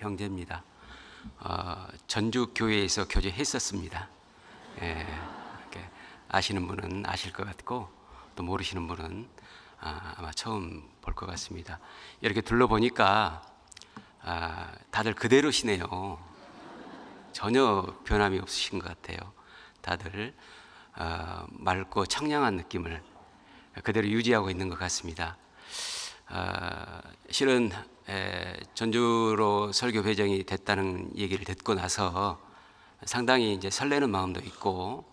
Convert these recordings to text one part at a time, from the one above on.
형제입니다. 전주 교회에서 교제했었습니다. 이렇게 아시는 분은 아실 것 같고 또 모르시는 분은 아마 처음 볼 것 같습니다. 이렇게 둘러보니까 다들 그대로시네요. 전혀 변함이 없으신 것 같아요. 다들 맑고 청량한 느낌을 그대로 유지하고 있는 것 같습니다. 실은 전주로 설교 배정이 됐다는 얘기를 듣고 나서 상당히 이제 설레는 마음도 있고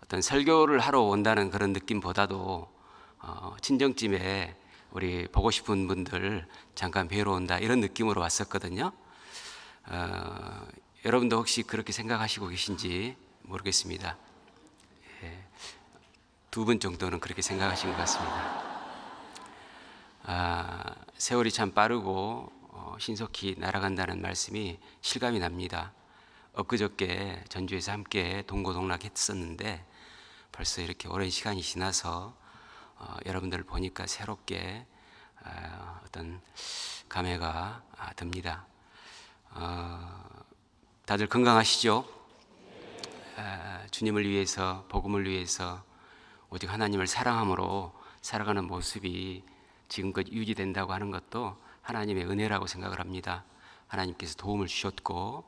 어떤 설교를 하러 온다는 그런 느낌보다도 친정집에 우리 보고 싶은 분들 잠깐 뵈러 온다 이런 느낌으로 왔었거든요. 여러분도 혹시 그렇게 생각하시고 계신지 모르겠습니다. 두 분 정도는 그렇게 생각하신 것 같습니다. 세월이 참 빠르고 신속히 날아간다는 말씀이 실감이 납니다. 엊그저께 전주에서 함께 동고동락했었는데 벌써 이렇게 오랜 시간이 지나서 여러분들 보니까 새롭게 어떤 감회가 듭니다. 다들 건강하시죠? 주님을 위해서, 복음을 위해서 오직 하나님을 사랑함으로 살아가는 모습이 지금껏 유지된다고 하는 것도 하나님의 은혜라고 생각을 합니다. 하나님께서 도움을 주셨고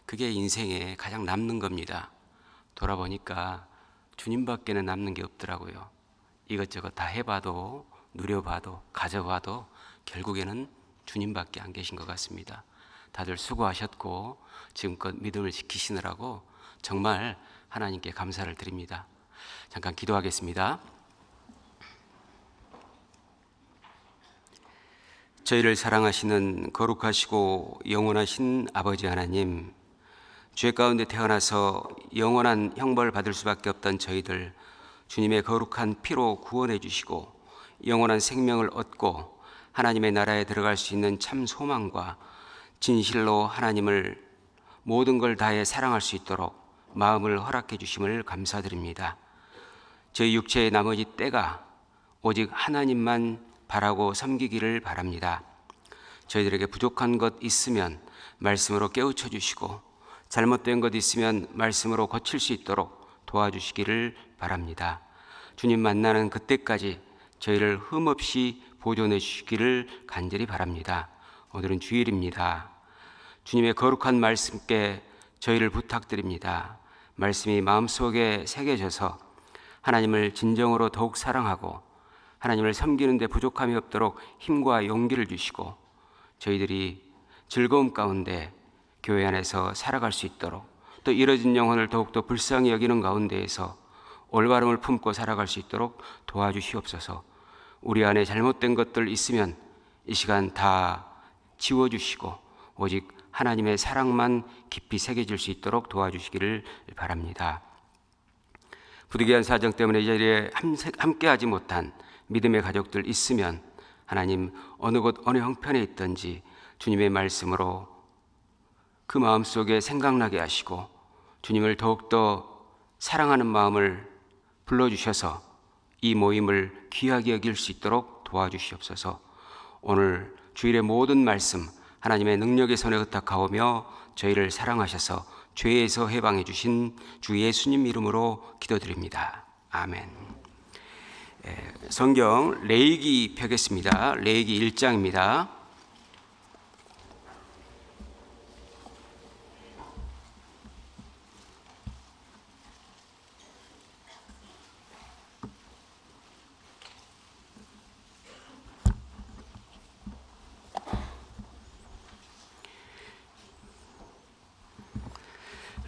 그게 인생에 가장 남는 겁니다. 돌아보니까 주님밖에는 남는 게 없더라고요. 이것저것 다 해봐도 누려봐도 가져봐도 결국에는 주님밖에 안 계신 것 같습니다. 다들 수고하셨고 지금껏 믿음을 지키시느라고 정말 하나님께 감사를 드립니다. 잠깐 기도하겠습니다. 저희를 사랑하시는 거룩하시고 영원하신 아버지 하나님, 죄 가운데 태어나서 영원한 형벌을 받을 수밖에 없던 저희들 주님의 거룩한 피로 구원해 주시고 영원한 생명을 얻고 하나님의 나라에 들어갈 수 있는 참 소망과 진실로 하나님을 모든 걸 다해 사랑할 수 있도록 마음을 허락해 주심을 감사드립니다. 저희 육체의 나머지 때가 오직 하나님만 바라고 섬기기를 바랍니다. 저희들에게 부족한 것 있으면 말씀으로 깨우쳐 주시고 잘못된 것 있으면 말씀으로 고칠 수 있도록 도와주시기를 바랍니다. 주님 만나는 그때까지 저희를 흠없이 보존해 주시기를 간절히 바랍니다. 오늘은 주일입니다. 주님의 거룩한 말씀께 저희를 부탁드립니다. 말씀이 마음속에 새겨져서 하나님을 진정으로 더욱 사랑하고 하나님을 섬기는 데 부족함이 없도록 힘과 용기를 주시고 저희들이 즐거움 가운데 교회 안에서 살아갈 수 있도록 또 잃어진 영혼을 더욱더 불쌍히 여기는 가운데에서 올바름을 품고 살아갈 수 있도록 도와주시옵소서. 우리 안에 잘못된 것들 있으면 이 시간 다 지워주시고 오직 하나님의 사랑만 깊이 새겨질 수 있도록 도와주시기를 바랍니다. 부득이한 사정 때문에 이 자리에 함께하지 못한 믿음의 가족들 있으면 하나님 어느 곳 어느 형편에 있든지 주님의 말씀으로 그 마음속에 생각나게 하시고 주님을 더욱더 사랑하는 마음을 불러주셔서 이 모임을 귀하게 여길 수 있도록 도와주시옵소서. 오늘 주일의 모든 말씀 하나님의 능력의 손에 의탁하오며 저희를 사랑하셔서 죄에서 해방해 주신 주 예수님 이름으로 기도드립니다. 아멘. 성경 레위기 펴겠습니다. 레위기 1장입니다.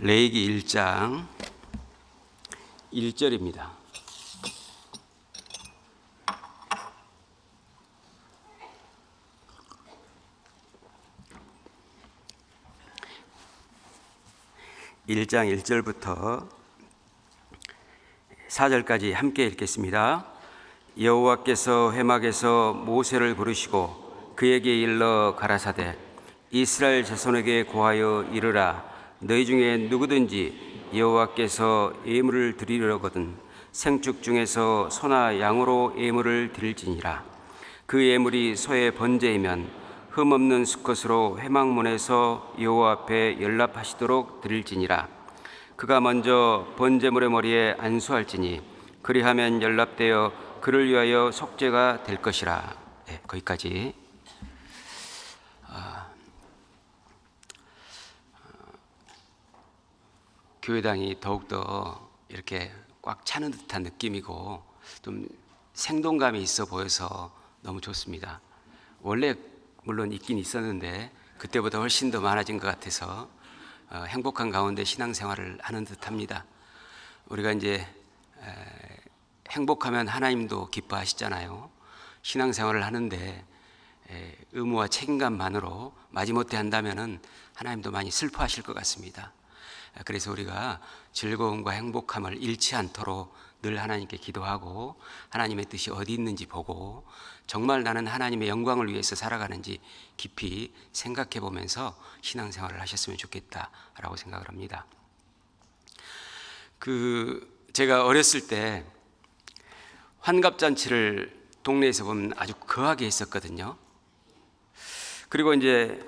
레위기 1장 1절입니다. (1장 1절부터) 4절까지 함께 읽겠습니다. 여호와께서 회막에서 모세를 부르시고 그에게 일러 가라사대 이스라엘 자손에게 고하여 이르라. 너희 중에 누구든지 여호와께서 예물을 드리려거든 생축 중에서 소나 양으로 예물을 드릴지니라. 그 예물이 소의 번제이면 흠없는 수컷으로 회막문에서 여호와 앞에 연락하시도록 드릴지니라. 그가 먼저 번제물의 머리에 안수할지니 그리하면 연락되어 그를 위하여 속죄가 될 것이라. 네, 거기까지. 교회당이 더욱더 이렇게 꽉 차는 듯한 느낌이고 좀 생동감이 있어 보여서 너무 좋습니다. 원래 물론 있긴 있었는데 그때보다 훨씬 더 많아진 것 같아서 행복한 가운데 신앙생활을 하는 듯합니다. 우리가 이제 행복하면 하나님도 기뻐하시잖아요. 신앙생활을 하는데 의무와 책임감만으로 마지못해 한다면은 하나님도 많이 슬퍼하실 것 같습니다. 그래서 우리가 즐거움과 행복함을 잃지 않도록 늘 하나님께 기도하고 하나님의 뜻이 어디 있는지 보고 정말 나는 하나님의 영광을 위해서 살아가는지 깊이 생각해 보면서 신앙생활을 하셨으면 좋겠다라고 생각을 합니다. 제가 어렸을 때 환갑잔치를 동네에서 보면 아주 거하게 했었거든요. 그리고 이제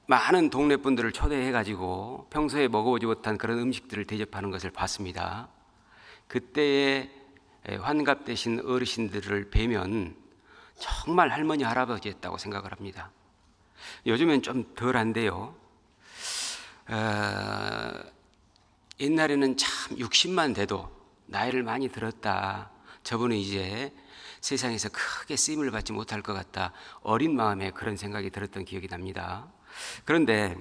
많은 동네 분들을 초대해가지고 평소에 먹어보지 못한 그런 음식들을 대접하는 것을 봤습니다. 그때의 환갑 되신 어르신들을 뵈면 정말 할머니 할아버지였다고 생각을 합니다. 요즘엔 좀 덜한데요. 옛날에는 참 60만 돼도 나이를 많이 들었다, 저분은 이제 세상에서 크게 쓰임을 받지 못할 것 같다, 어린 마음에 그런 생각이 들었던 기억이 납니다. 그런데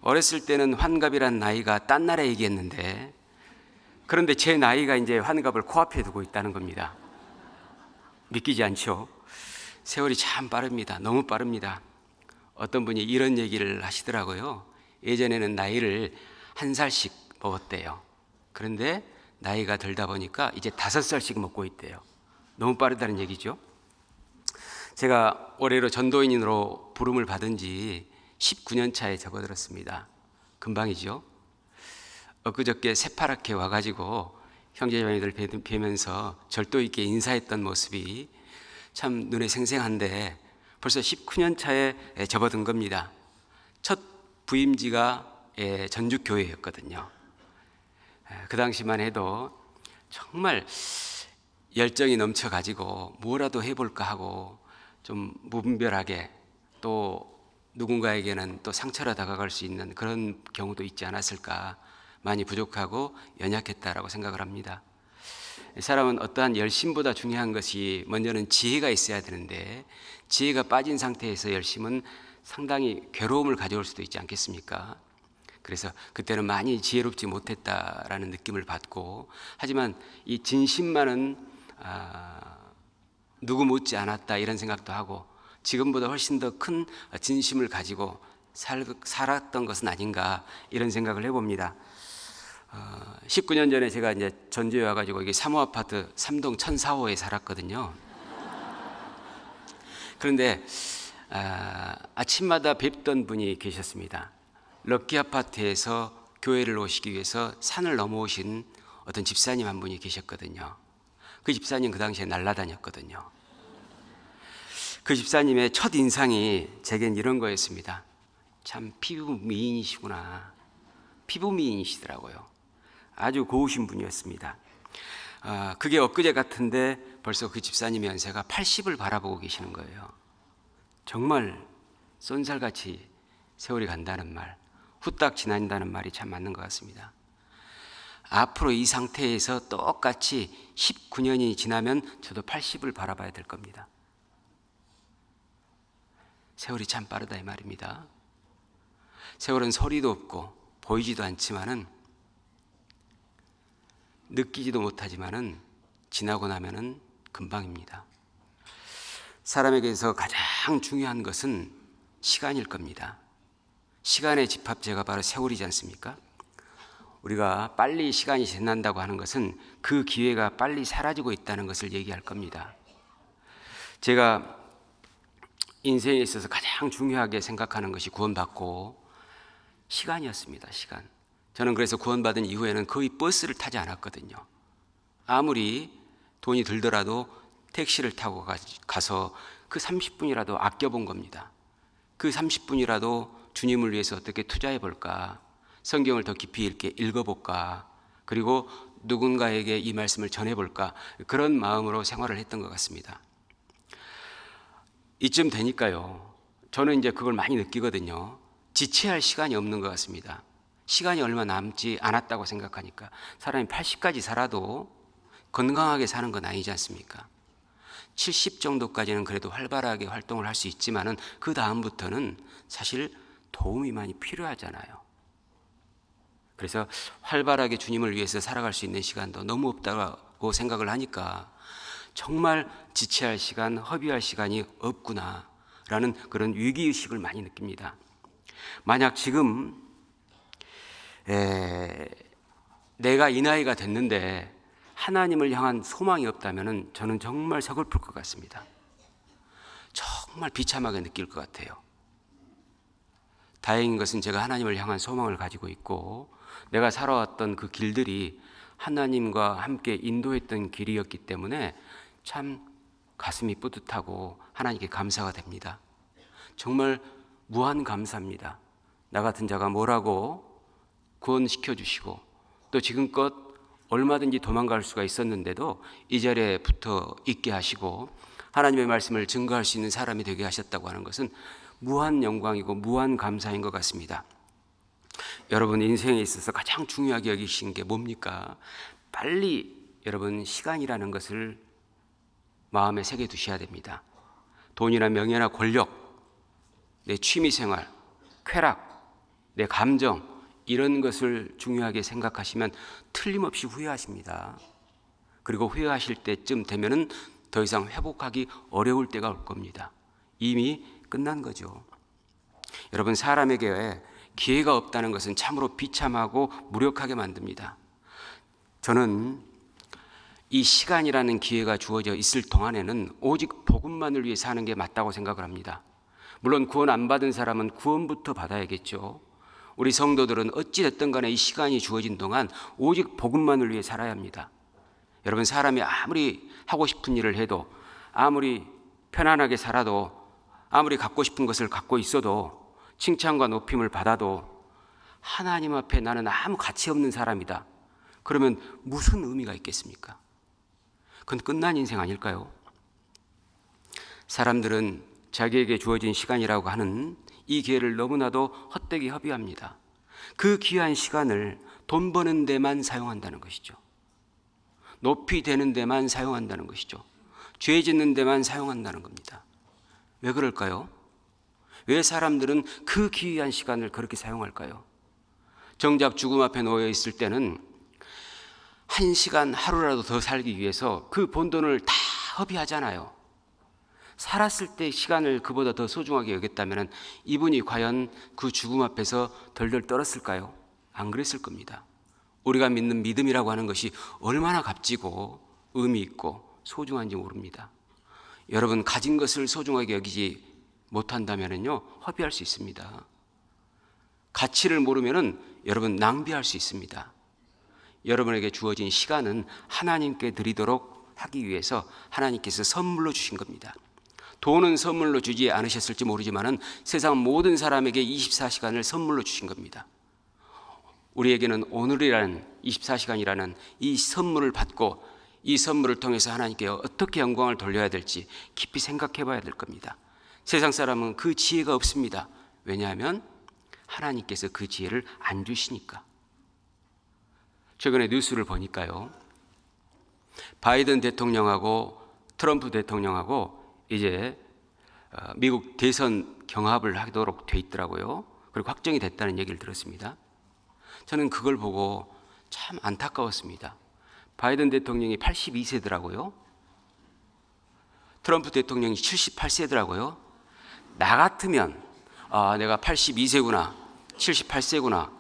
어렸을 때는 환갑이란 나이가 딴 나라 얘기했는데, 그런데 제 나이가 이제 환갑을 코앞에 두고 있다는 겁니다. 믿기지 않죠? 세월이 참 빠릅니다. 너무 빠릅니다. 어떤 분이 이런 얘기를 하시더라고요. 예전에는 나이를 한 살씩 먹었대요. 그런데 나이가 들다 보니까 이제 5살씩 먹고 있대요. 너무 빠르다는 얘기죠. 제가 올해로 전도인으로 부름을 받은 지 19년 차에 접어들었습니다. 금방이죠. 엊그저께 새파랗게 와가지고 형제자매들 뵈면서 절도 있게 인사했던 모습이 참 눈에 생생한데 벌써 19년 차에 접어든 겁니다. 첫 부임지가 전주교회였거든요. 그 당시만 해도 정말 열정이 넘쳐가지고 뭐라도 해볼까 하고 좀 무분별하게, 또 누군가에게는 또 상처로 다가갈 수 있는 그런 경우도 있지 않았을까, 많이 부족하고 연약했다라고 생각을 합니다. 사람은 어떠한 열심보다 중요한 것이 먼저는 지혜가 있어야 되는데, 지혜가 빠진 상태에서 열심은 상당히 괴로움을 가져올 수도 있지 않겠습니까? 그래서 그때는 많이 지혜롭지 못했다라는 느낌을 받고, 하지만 이 진심만은 누구 못지 않았다 이런 생각도 하고, 지금보다 훨씬 더 큰 진심을 가지고 살았던 것은 아닌가 이런 생각을 해봅니다. 19년 전에 제가 이제 전주에 와가지고 여기 3호 아파트 3동 1004호에 살았거든요. 그런데 아침마다 뵙던 분이 계셨습니다. 럭키 아파트에서 교회를 오시기 위해서 산을 넘어오신 어떤 집사님 한 분이 계셨거든요. 그 집사님 그 당시에 날라다녔거든요. 그 집사님의 첫 인상이 제겐 이런 거였습니다. 참 피부 미인이시구나. 피부 미인이시더라고요. 아주 고우신 분이었습니다. 그게 엊그제 같은데 벌써 그 집사님의 연세가 80을 바라보고 계시는 거예요. 정말 쏜살같이 세월이 간다는 말, 후딱 지난다는 말이 참 맞는 것 같습니다. 앞으로 이 상태에서 똑같이 19년이 지나면 저도 80을 바라봐야 될 겁니다. 세월이 참 빠르다 이 말입니다. 세월은 소리도 없고 보이지도 않지만은, 느끼지도 못하지만은 지나고 나면은 금방입니다. 사람에게서 가장 중요한 것은 시간일 겁니다. 시간의 집합제가 바로 세월이지 않습니까? 우리가 빨리 시간이 지난다고 하는 것은 그 기회가 빨리 사라지고 있다는 것을 얘기할 겁니다. 제가 인생에 있어서 가장 중요하게 생각하는 것이 구원받고 시간이었습니다. 시간. 저는 그래서 구원받은 이후에는 거의 버스를 타지 않았거든요. 아무리 돈이 들더라도 택시를 타고 가서 그 30분이라도 아껴본 겁니다. 그 30분이라도 주님을 위해서 어떻게 투자해 볼까? 성경을 더 깊이 이렇게 읽어볼까? 그리고 누군가에게 이 말씀을 전해볼까? 그런 마음으로 생활을 했던 것 같습니다. 이쯤 되니까요, 저는 이제 그걸 많이 느끼거든요. 지체할 시간이 없는 것 같습니다. 시간이 얼마 남지 않았다고 생각하니까 사람이 80까지 살아도 건강하게 사는 건 아니지 않습니까? 70 정도까지는 그래도 활발하게 활동을 할 수 있지만은 그 다음부터는 사실 도움이 많이 필요하잖아요. 그래서 활발하게 주님을 위해서 살아갈 수 있는 시간도 너무 없다고 생각을 하니까 정말 지체할 시간, 허비할 시간이 없구나라는 그런 위기의식을 많이 느낍니다. 만약 지금 내가 이 나이가 됐는데 하나님을 향한 소망이 없다면 저는 정말 서글플 것 같습니다. 정말 비참하게 느낄 것 같아요. 다행인 것은 제가 하나님을 향한 소망을 가지고 있고 내가 살아왔던 그 길들이 하나님과 함께 인도했던 길이었기 때문에 참 가슴이 뿌듯하고 하나님께 감사가 됩니다. 정말 무한 감사합니다. 나 같은 자가 뭐라고 구원시켜 주시고 또 지금껏 얼마든지 도망갈 수가 있었는데도 이 자리에 붙어 있게 하시고 하나님의 말씀을 증거할 수 있는 사람이 되게 하셨다고 하는 것은 무한 영광이고 무한 감사인 것 같습니다. 여러분 인생에 있어서 가장 중요하게 여기신 게 뭡니까? 빨리 여러분 시간이라는 것을 마음에 새겨 두셔야 됩니다. 돈이나 명예나 권력, 내 취미생활, 쾌락, 내 감정 이런 것을 중요하게 생각하시면 틀림없이 후회하십니다. 그리고 후회하실 때쯤 되면은 더 이상 회복하기 어려울 때가 올 겁니다. 이미 끝난 거죠. 여러분 사람에게 기회가 없다는 것은 참으로 비참하고 무력하게 만듭니다. 저는 이 시간이라는 기회가 주어져 있을 동안에는 오직 복음만을 위해 사는 게 맞다고 생각을 합니다. 물론 구원 안 받은 사람은 구원부터 받아야겠죠. 우리 성도들은 어찌됐든 간에 이 시간이 주어진 동안 오직 복음만을 위해 살아야 합니다. 여러분 사람이 아무리 하고 싶은 일을 해도 아무리 편안하게 살아도 아무리 갖고 싶은 것을 갖고 있어도 칭찬과 높임을 받아도 하나님 앞에 나는 아무 가치 없는 사람이다. 그러면 무슨 의미가 있겠습니까? 그건 끝난 인생 아닐까요? 사람들은 자기에게 주어진 시간이라고 하는 이 기회를 너무나도 헛되게 허비합니다. 그 귀한 시간을 돈 버는 데만 사용한다는 것이죠. 높이 되는 데만 사용한다는 것이죠. 죄 짓는 데만 사용한다는 겁니다. 왜 그럴까요? 왜 사람들은 그 귀한 시간을 그렇게 사용할까요? 정작 죽음 앞에 놓여 있을 때는 한 시간 하루라도 더 살기 위해서 그 번 돈을 다 허비하잖아요. 살았을 때 시간을 그보다 더 소중하게 여겼다면 이분이 과연 그 죽음 앞에서 덜덜 떨었을까요? 안 그랬을 겁니다. 우리가 믿는 믿음이라고 하는 것이 얼마나 값지고 의미 있고 소중한지 모릅니다. 여러분 가진 것을 소중하게 여기지 못한다면요 허비할 수 있습니다. 가치를 모르면은 여러분 낭비할 수 있습니다. 여러분에게 주어진 시간은 하나님께 드리도록 하기 위해서 하나님께서 선물로 주신 겁니다. 돈은 선물로 주지 않으셨을지 모르지만은 세상 모든 사람에게 24시간을 선물로 주신 겁니다. 우리에게는 오늘이라는 24시간이라는 이 선물을 받고 이 선물을 통해서 하나님께 어떻게 영광을 돌려야 될지 깊이 생각해 봐야 될 겁니다. 세상 사람은 그 지혜가 없습니다. 왜냐하면 하나님께서 그 지혜를 안 주시니까. 최근에 뉴스를 보니까요, 바이든 대통령하고 트럼프 대통령하고 이제 미국 대선 경합을 하도록 돼 있더라고요. 그리고 확정이 됐다는 얘기를 들었습니다. 저는 그걸 보고 참 안타까웠습니다. 바이든 대통령이 82세더라고요. 트럼프 대통령이 78세더라고요. 나 같으면 내가 82세구나 78세구나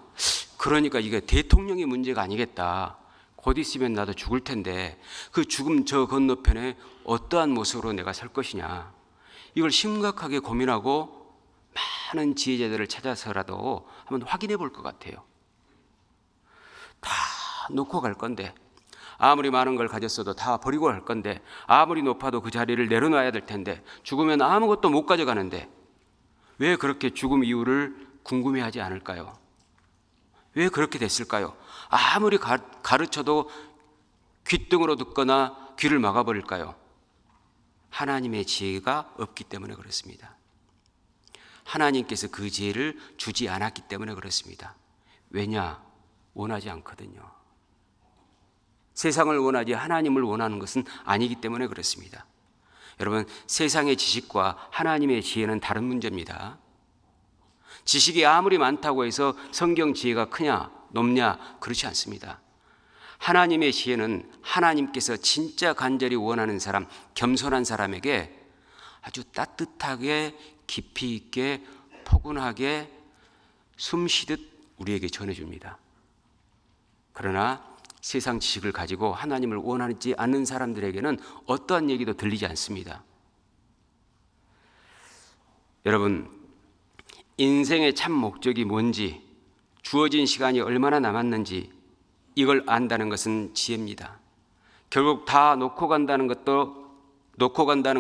그러니까 이게 대통령의 문제가 아니겠다. 곧 있으면 나도 죽을 텐데 그 죽음 저 건너편에 어떠한 모습으로 내가 살 것이냐, 이걸 심각하게 고민하고 많은 지혜자들을 찾아서라도 한번 확인해 볼 것 같아요. 다 놓고 갈 건데 아무리 많은 걸 가졌어도 다 버리고 갈 건데, 아무리 높아도 그 자리를 내려놔야 될 텐데, 죽으면 아무것도 못 가져가는데 왜 그렇게 죽음 이유를 궁금해하지 않을까요? 왜 그렇게 됐을까요? 아무리 가르쳐도 귓등으로 듣거나 귀를 막아버릴까요? 하나님의 지혜가 없기 때문에 그렇습니다. 하나님께서 그 지혜를 주지 않았기 때문에 그렇습니다. 왜냐? 원하지 않거든요. 세상을 원하지 하나님을 원하는 것은 아니기 때문에 그렇습니다. 여러분, 세상의 지식과 하나님의 지혜는 다른 문제입니다. 지식이 아무리 많다고 해서 성경 지혜가 크냐 높냐 그렇지 않습니다. 하나님의 지혜는 하나님께서 진짜 간절히 원하는 사람, 겸손한 사람에게 아주 따뜻하게 깊이 있게 포근하게 숨쉬듯 우리에게 전해줍니다. 그러나 세상 지식을 가지고 하나님을 원하지 않는 사람들에게는 어떠한 얘기도 들리지 않습니다. 여러분, 인생의 참 목적이 뭔지, 주어진 시간이 얼마나 남았는지 이걸 안다는 것은 지혜입니다. 결국 다 놓고 간다는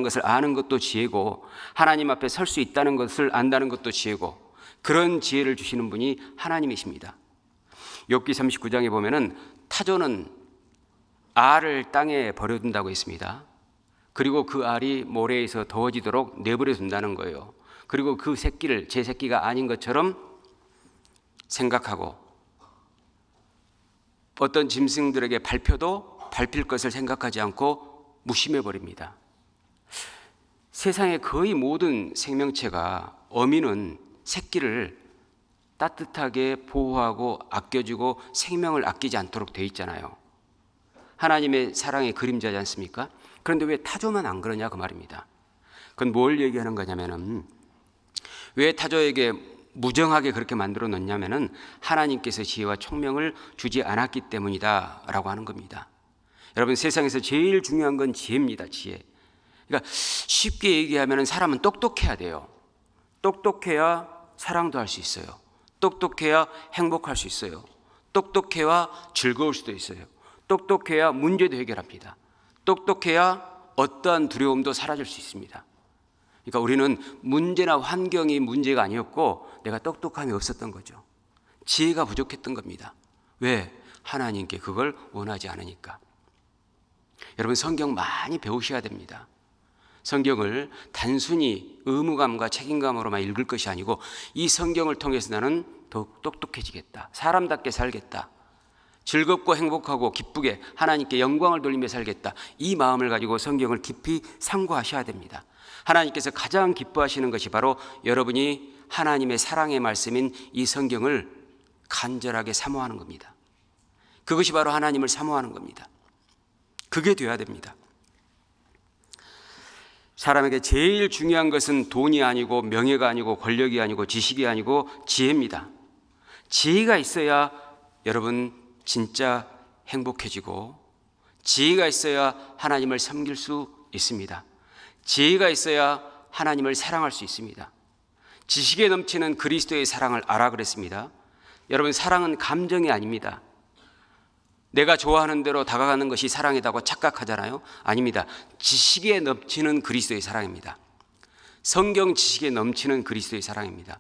것을 아는 것도 지혜고, 하나님 앞에 설 수 있다는 것을 안다는 것도 지혜고, 그런 지혜를 주시는 분이 하나님이십니다. 욥기 39장에 보면은 타조는 알을 땅에 버려둔다고 했습니다. 그리고 그 알이 모래에서 더워지도록 내버려 둔다는 거예요. 그리고 그 새끼를 제 새끼가 아닌 것처럼 생각하고, 어떤 짐승들에게 밟혀도 밟힐 것을 생각하지 않고 무심해 버립니다. 세상의 거의 모든 생명체가, 어미는 새끼를 따뜻하게 보호하고 아껴주고 생명을 아끼지 않도록 돼 있잖아요. 하나님의 사랑의 그림자지 않습니까? 그런데 왜 타조만 안 그러냐 그 말입니다. 그건 뭘 얘기하는 거냐면은, 왜 타조에게 무정하게 그렇게 만들어 놓냐면은 하나님께서 지혜와 총명을 주지 않았기 때문이다 라고 하는 겁니다. 여러분, 세상에서 제일 중요한 건 지혜입니다. 지혜. 그러니까 쉽게 얘기하면 사람은 똑똑해야 돼요. 똑똑해야 사랑도 할 수 있어요. 똑똑해야 행복할 수 있어요. 똑똑해야 즐거울 수도 있어요. 똑똑해야 문제도 해결합니다. 똑똑해야 어떠한 두려움도 사라질 수 있습니다. 그러니까 우리는 문제나 환경이 문제가 아니었고 내가 똑똑함이 없었던 거죠. 지혜가 부족했던 겁니다. 왜? 하나님께 그걸 원하지 않으니까. 여러분, 성경 많이 배우셔야 됩니다. 성경을 단순히 의무감과 책임감으로만 읽을 것이 아니고, 이 성경을 통해서 나는 더욱 똑똑해지겠다, 사람답게 살겠다, 즐겁고 행복하고 기쁘게 하나님께 영광을 돌리며 살겠다, 이 마음을 가지고 성경을 깊이 상고하셔야 됩니다. 하나님께서 가장 기뻐하시는 것이 바로 여러분이 하나님의 사랑의 말씀인 이 성경을 간절하게 사모하는 겁니다. 그것이 바로 하나님을 사모하는 겁니다. 그게 돼야 됩니다. 사람에게 제일 중요한 것은 돈이 아니고 명예가 아니고 권력이 아니고 지식이 아니고 지혜입니다. 지혜가 있어야 여러분 진짜 행복해지고, 지혜가 있어야 하나님을 섬길 수 있습니다. 지혜가 있어야 하나님을 사랑할 수 있습니다. 지식에 넘치는 그리스도의 사랑을 알아 그랬습니다. 여러분, 사랑은 감정이 아닙니다. 내가 좋아하는 대로 다가가는 것이 사랑이라고 착각하잖아요. 아닙니다. 지식에 넘치는 그리스도의 사랑입니다. 성경 지식에 넘치는 그리스도의 사랑입니다.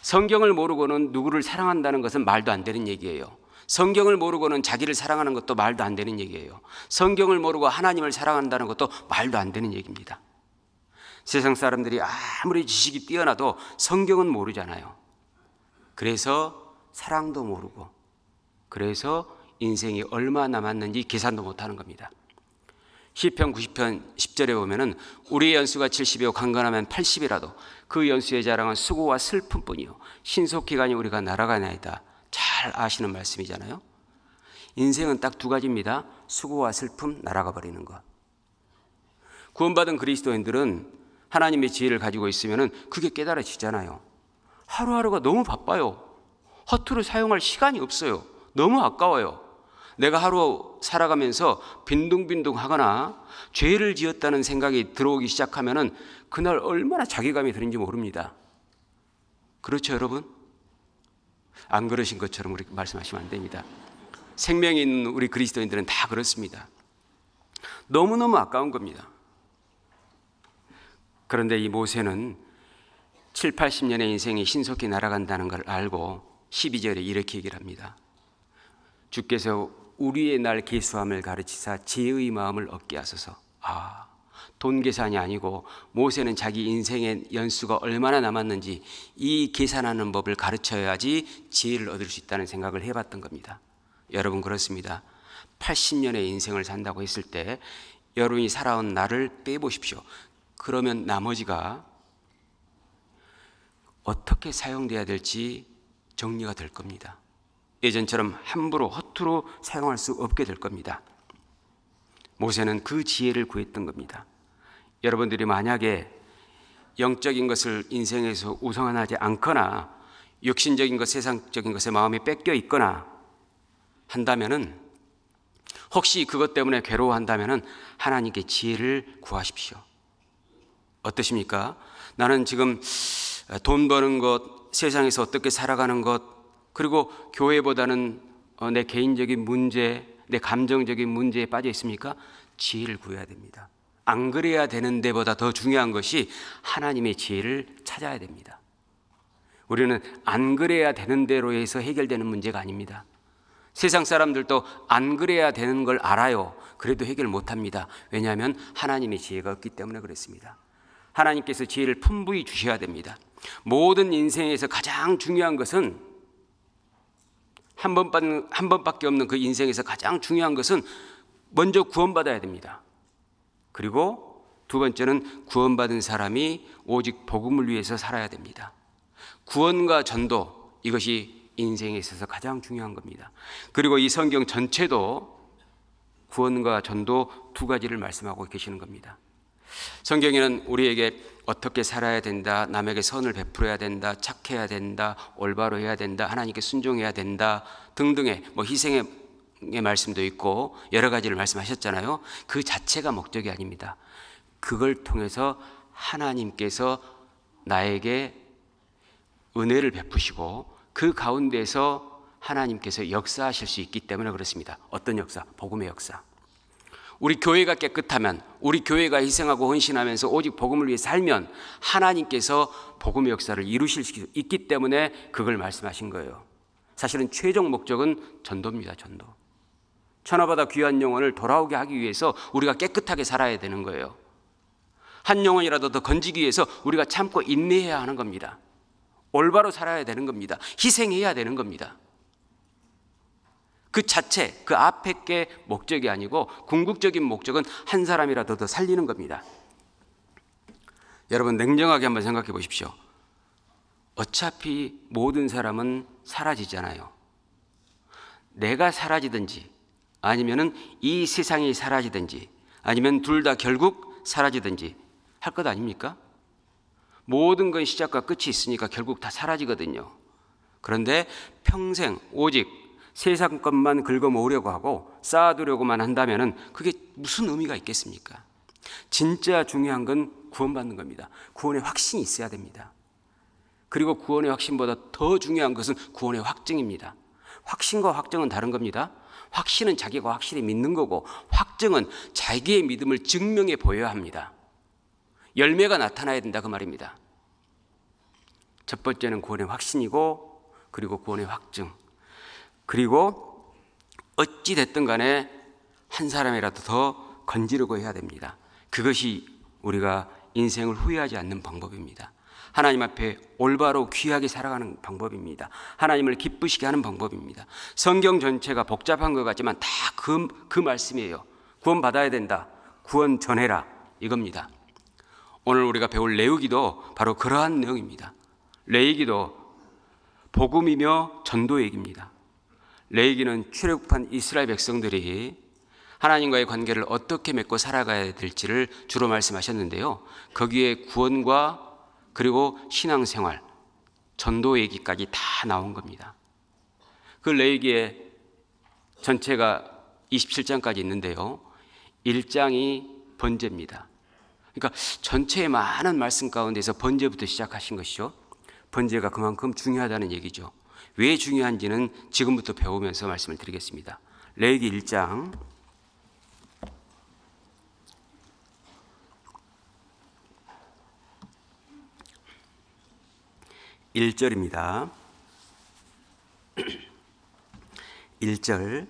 성경을 모르고는 누구를 사랑한다는 것은 말도 안 되는 얘기예요. 성경을 모르고는 자기를 사랑하는 것도 말도 안 되는 얘기예요. 성경을 모르고 하나님을 사랑한다는 것도 말도 안 되는 얘기입니다. 세상 사람들이 아무리 지식이 뛰어나도 성경은 모르잖아요. 그래서 사랑도 모르고, 그래서 인생이 얼마 남았는지 계산도 못하는 겁니다. 시편 90편 10절에 보면은 우리의 연수가 70이요 강건하면 80이라도 그 연수의 자랑은 수고와 슬픔뿐이요 신속히 가니 우리가 날아가나이다. 잘 아시는 말씀이잖아요. 인생은 딱 두 가지입니다. 수고와 슬픔, 날아가 버리는 것. 구원받은 그리스도인들은 하나님의 지혜를 가지고 있으면은 그게 깨달아지잖아요. 하루하루가 너무 바빠요. 허투루 사용할 시간이 없어요. 너무 아까워요. 내가 하루 살아가면서 빈둥빈둥 하거나 죄를 지었다는 생각이 들어오기 시작하면은 그날 얼마나 자괴감이 드는지 모릅니다. 그렇죠, 여러분? 안 그러신 것처럼 우리 말씀하시면 안 됩니다. 생명이 있는 우리 그리스도인들은 다 그렇습니다. 너무너무 아까운 겁니다. 그런데 이 모세는 7, 80년의 인생이 신속히 날아간다는 걸 알고 12절에 이렇게 얘기를 합니다. 주께서 우리의 날 계수함을 가르치사 지혜의 마음을 얻게 하소서. 돈 계산이 아니고 모세는 자기 인생의 연수가 얼마나 남았는지 이 계산하는 법을 가르쳐야지 지혜를 얻을 수 있다는 생각을 해봤던 겁니다. 여러분 그렇습니다. 80년의 인생을 산다고 했을 때 여러분이 살아온 날을 빼보십시오. 그러면 나머지가 어떻게 사용돼야 될지 정리가 될 겁니다. 예전처럼 함부로 허투루 사용할 수 없게 될 겁니다. 모세는 그 지혜를 구했던 겁니다. 여러분들이 만약에 영적인 것을 인생에서 우선하지 않거나 육신적인 것, 세상적인 것에 마음이 뺏겨 있거나 한다면은, 혹시 그것 때문에 괴로워한다면은 하나님께 지혜를 구하십시오. 어떠십니까? 나는 지금 돈 버는 것, 세상에서 어떻게 살아가는 것, 그리고 교회보다는 내 개인적인 문제, 내 감정적인 문제에 빠져 있습니까? 지혜를 구해야 됩니다. 안 그래야 되는 데보다 더 중요한 것이 하나님의 지혜를 찾아야 됩니다. 우리는 안 그래야 되는 대로 해서 해결되는 문제가 아닙니다. 세상 사람들도 안 그래야 되는 걸 알아요. 그래도 해결 못합니다. 왜냐하면 하나님의 지혜가 없기 때문에 그렇습니다. 하나님께서 지혜를 풍부히 주셔야 됩니다. 모든 인생에서 가장 중요한 것은 한 번밖에 없는 그 인생에서 가장 중요한 것은 먼저 구원받아야 됩니다. 그리고 두 번째는 구원받은 사람이 오직 복음을 위해서 살아야 됩니다. 구원과 전도, 이것이 인생에 있어서 가장 중요한 겁니다. 그리고 이 성경 전체도 구원과 전도 두 가지를 말씀하고 계시는 겁니다. 성경에는 우리에게 어떻게 살아야 된다, 남에게 선을 베풀어야 된다, 착해야 된다, 올바로 해야 된다, 하나님께 순종해야 된다 등등의 희생의 말씀도 있고 여러 가지를 말씀하셨잖아요. 그 자체가 목적이 아닙니다. 그걸 통해서 하나님께서 나에게 은혜를 베푸시고 그 가운데서 하나님께서 역사하실 수 있기 때문에 그렇습니다. 어떤 역사? 복음의 역사. 우리 교회가 깨끗하면, 우리 교회가 희생하고 헌신하면서 오직 복음을 위해 살면 하나님께서 복음의 역사를 이루실 수 있기 때문에 그걸 말씀하신 거예요. 사실은 최종 목적은 전도입니다. 전도. 천하보다 귀한 영혼을 돌아오게 하기 위해서 우리가 깨끗하게 살아야 되는 거예요. 한 영혼이라도 더 건지기 위해서 우리가 참고 인내해야 하는 겁니다. 올바로 살아야 되는 겁니다. 희생해야 되는 겁니다. 그 자체, 그 앞에 게 목적이 아니고 궁극적인 목적은 한 사람이라도 더 살리는 겁니다. 여러분 냉정하게 한번 생각해 보십시오. 어차피 모든 사람은 사라지잖아요. 내가 사라지든지 아니면은 이 세상이 사라지든지 아니면 둘 다 결국 사라지든지 할 것 아닙니까? 모든 건 시작과 끝이 있으니까 결국 다 사라지거든요. 그런데 평생 오직 세상 것만 긁어모으려고 하고 쌓아두려고만 한다면은 그게 무슨 의미가 있겠습니까? 진짜 중요한 건 구원받는 겁니다. 구원의 확신이 있어야 됩니다. 그리고 구원의 확신보다 더 중요한 것은 구원의 확증입니다. 확신과 확증은 다른 겁니다. 확신은 자기가 확실히 믿는 거고 확증은 자기의 믿음을 증명해 보여야 합니다. 열매가 나타나야 된다 그 말입니다. 첫 번째는 구원의 확신이고 그리고 구원의 확증. 그리고 어찌 됐든 간에 한 사람이라도 더 건지려고 해야 됩니다. 그것이 우리가 인생을 후회하지 않는 방법입니다. 하나님 앞에 올바로 귀하게 살아가는 방법입니다. 하나님을 기쁘시게 하는 방법입니다. 성경 전체가 복잡한 것 같지만 다 그 말씀이에요. 구원 받아야 된다. 구원 전해라. 이겁니다. 오늘 우리가 배울 레위기도 바로 그러한 내용입니다. 레위기도 복음이며 전도 얘기입니다. 레위기는 출애굽한 이스라엘 백성들이 하나님과의 관계를 어떻게 맺고 살아가야 될지를 주로 말씀하셨는데요. 거기에 구원과 그리고 신앙생활, 전도 얘기까지 다 나온 겁니다. 그 레위기의 전체가 27장까지 있는데요. 1장이 번제입니다. 그러니까 전체의 많은 말씀 가운데서 번제부터 시작하신 것이죠. 번제가 그만큼 중요하다는 얘기죠. 왜 중요한지는 지금부터 배우면서 말씀을 드리겠습니다. 레위기 1장 1절입니다. 1절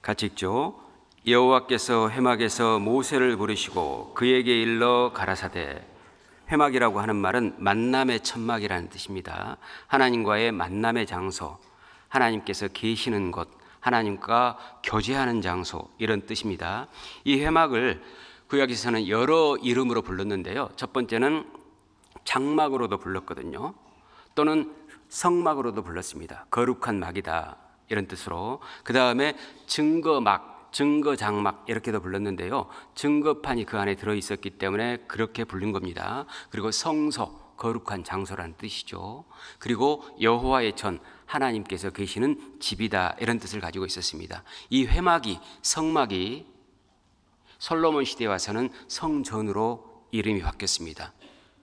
같이 읽죠. 여호와께서 회막에서 모세를 부르시고 그에게 일러 가라사대. 회막이라고 하는 말은 만남의 천막이라는 뜻입니다. 하나님과의 만남의 장소, 하나님께서 계시는 곳, 하나님과 교제하는 장소, 이런 뜻입니다. 이 회막을 구약에서는 여러 이름으로 불렀는데요. 첫 번째는 장막으로도 불렀거든요. 또는 성막으로도 불렀습니다. 거룩한 막이다, 이런 뜻으로. 그 다음에 증거막, 증거장막 이렇게도 불렀는데요. 증거판이 그 안에 들어있었기 때문에 그렇게 부른 겁니다. 그리고 성소, 거룩한 장소라는 뜻이죠. 그리고 여호와의 전, 하나님께서 계시는 집이다, 이런 뜻을 가지고 있었습니다. 이 회막이, 성막이 솔로몬 시대에 와서는 성전으로 이름이 바뀌었습니다.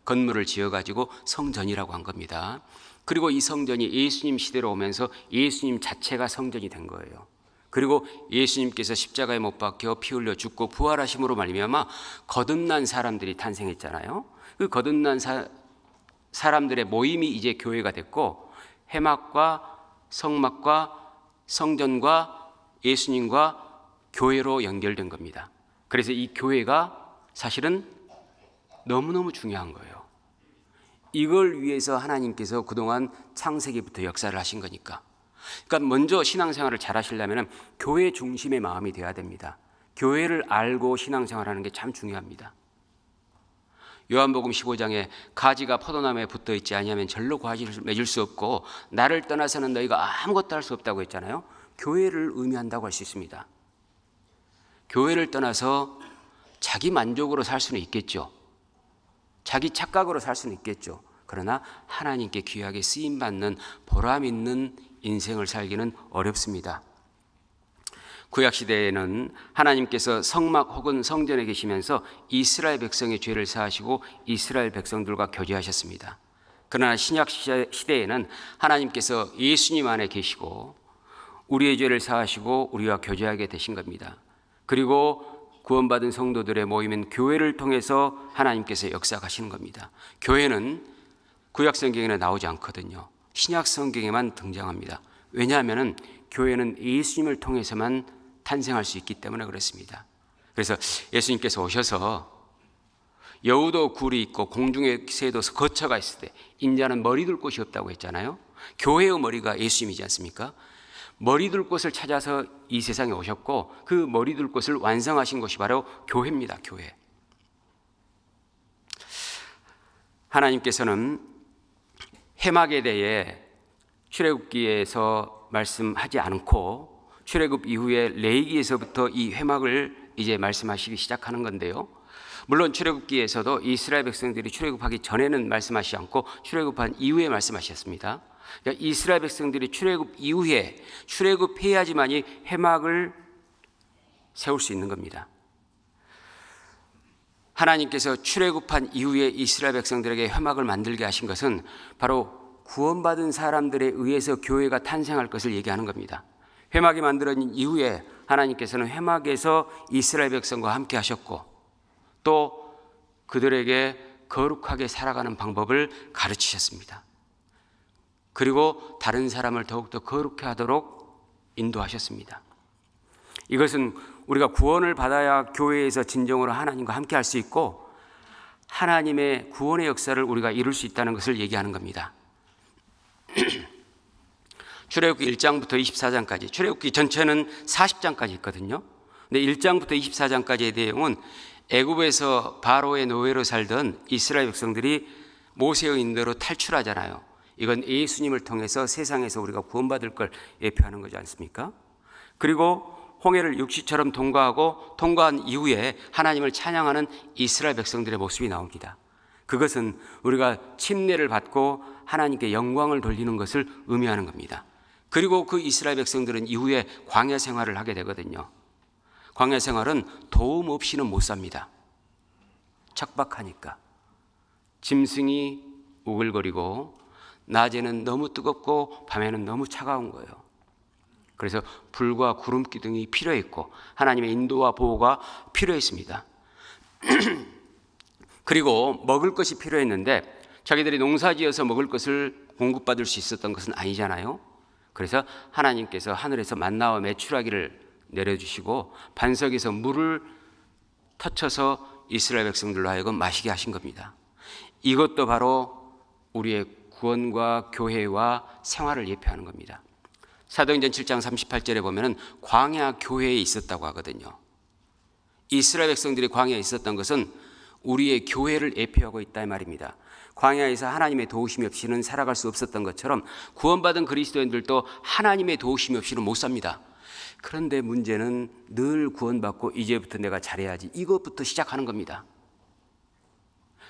건물을 지어가지고 성전이라고 한 겁니다. 그리고 이 성전이 예수님 시대로 오면서 예수님 자체가 성전이 된 거예요. 그리고 예수님께서 십자가에 못 박혀 피 흘려 죽고 부활하심으로 말미암아 거듭난 사람들이 탄생했잖아요. 그 거듭난 사람들의 모임이 이제 교회가 됐고, 회막과 성막과 성전과 예수님과 교회로 연결된 겁니다. 그래서 이 교회가 사실은 너무너무 중요한 거예요. 이걸 위해서 하나님께서 그동안 창세기부터 역사를 하신 거니까. 그러니까 먼저 신앙생활을 잘 하시려면 교회 중심의 마음이 돼야 됩니다. 교회를 알고 신앙생활하는 게 참 중요합니다. 요한복음 15장에 가지가 포도나무에 붙어 있지 아니하면 절로 과실을 맺을 수 없고 나를 떠나서는 너희가 아무것도 할 수 없다고 했잖아요. 교회를 의미한다고 할 수 있습니다. 교회를 떠나서 자기 만족으로 살 수는 있겠죠. 자기 착각으로 살 수는 있겠죠. 그러나 하나님께 귀하게 쓰임받는 보람 있는 인생을 살기는 어렵습니다. 구약시대에는 하나님께서 성막 혹은 성전에 계시면서 이스라엘 백성의 죄를 사하시고 이스라엘 백성들과 교제하셨습니다. 그러나 신약 시대에는 하나님께서 예수님 안에 계시고 우리의 죄를 사하시고 우리와 교제하게 되신 겁니다. 그리고 구원받은 성도들의 모임인 교회를 통해서 하나님께서 역사하시는 겁니다. 교회는 구약 성경에는 나오지 않거든요. 신약 성경에만 등장합니다. 왜냐하면 교회는 예수님을 통해서만 탄생할 수 있기 때문에 그렇습니다. 그래서 예수님께서 오셔서 여우도 굴이 있고 공중의 새도 거처가 있을 때 인자는 머리 둘 곳이 없다고 했잖아요. 교회의 머리가 예수님이지 않습니까? 머리 둘 곳을 찾아서 이 세상에 오셨고 그 머리 둘 곳을 완성하신 것이 바로 교회입니다. 교회. 하나님께서는 회막에 대해 출애굽기에서 말씀하지 않고 출애굽 이후에 레위기에서부터 이 회막을 이제 말씀하시기 시작하는 건데요. 물론 출애굽기에서도 이스라엘 백성들이 출애굽하기 전에는 말씀하시지 않고 출애굽한 이후에 말씀하셨습니다. 그러니까 이스라엘 백성들이 출애굽 이후에 출애굽해야지만이 회막을 세울 수 있는 겁니다. 하나님께서 출애굽한 이후에 이스라엘 백성들에게 회막을 만들게 하신 것은 바로 구원받은 사람들에 의해서 교회가 탄생할 것을 얘기하는 겁니다. 회막이 만들어진 이후에 하나님께서는 회막에서 이스라엘 백성과 함께 하셨고 또 그들에게 거룩하게 살아가는 방법을 가르치셨습니다. 그리고 다른 사람을 더욱더 거룩해 하도록 인도하셨습니다. 이것은 우리가 구원을 받아야 교회에서 진정으로 하나님과 함께 할 수 있고 하나님의 구원의 역사를 우리가 이룰 수 있다는 것을 얘기하는 겁니다. 출애굽기 1장부터 24장까지, 출애굽기 전체는 40장까지 있거든요. 근데 1장부터 24장까지의 내용은 애굽에서 바로의 노예로 살던 이스라엘 백성들이 모세의 인도로 탈출하잖아요. 이건 예수님을 통해서 세상에서 우리가 구원받을 걸 예표하는 거지 않습니까? 그리고 홍해를 육지처럼 통과하고 통과한 이후에 하나님을 찬양하는 이스라엘 백성들의 모습이 나옵니다. 그것은 우리가 침례를 받고 하나님께 영광을 돌리는 것을 의미하는 겁니다. 그리고 그 이스라엘 백성들은 이후에 광야 생활을 하게 되거든요. 광야 생활은 도움 없이는 못 삽니다. 척박하니까. 짐승이 우글거리고 낮에는 너무 뜨겁고 밤에는 너무 차가운 거예요. 그래서 불과 구름 기둥이 필요했고 하나님의 인도와 보호가 필요했습니다. 그리고 먹을 것이 필요했는데 자기들이 농사지어서 먹을 것을 공급받을 수 있었던 것은 아니잖아요. 그래서 하나님께서 하늘에서 만나와 메추라기를 내려주시고 반석에서 물을 터쳐서 이스라엘 백성들로 하여금 마시게 하신 겁니다. 이것도 바로 우리의 구원과 교회와 생활을 예표하는 겁니다. 사도행전 7장 38절에 보면 광야 교회에 있었다고 하거든요. 이스라엘 백성들이 광야에 있었던 것은 우리의 교회를 예표하고 있다 이 말입니다. 광야에서 하나님의 도우심이 없이는 살아갈 수 없었던 것처럼 구원받은 그리스도인들도 하나님의 도우심이 없이는 못 삽니다. 그런데 문제는 늘 구원받고 이제부터 내가 잘해야지, 이것부터 시작하는 겁니다.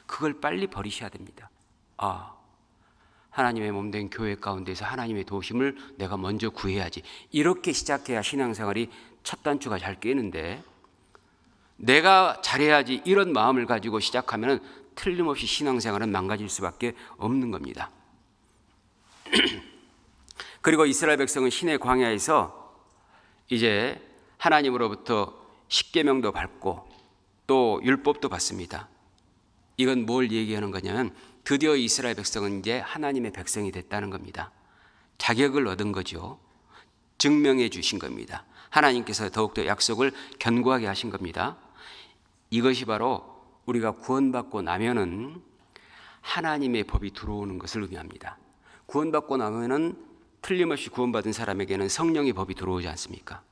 그걸 빨리 버리셔야 됩니다. 하나님의 몸된 교회 가운데서 하나님의 도우심을 내가 먼저 구해야지, 이렇게 시작해야 신앙생활이 첫 단추가 잘 깨는데, 내가 잘해야지 이런 마음을 가지고 시작하면 틀림없이 신앙생활은 망가질 수밖에 없는 겁니다. 그리고 이스라엘 백성은 신의 광야에서 이제 하나님으로부터 십계명도 받고 또 율법도 받습니다. 이건 뭘 얘기하는 거냐면 드디어 이스라엘 백성은 이제 하나님의 백성이 됐다는 겁니다. 자격을 얻은 거죠. 증명해 주신 겁니다. 하나님께서 더욱더 약속을 견고하게 하신 겁니다. 이것이 바로 우리가 구원받고 나면은 하나님의 법이 들어오는 것을 의미합니다. 구원받고 나면은 틀림없이 구원받은 사람에게는 성령의 법이 들어오지 않습니까?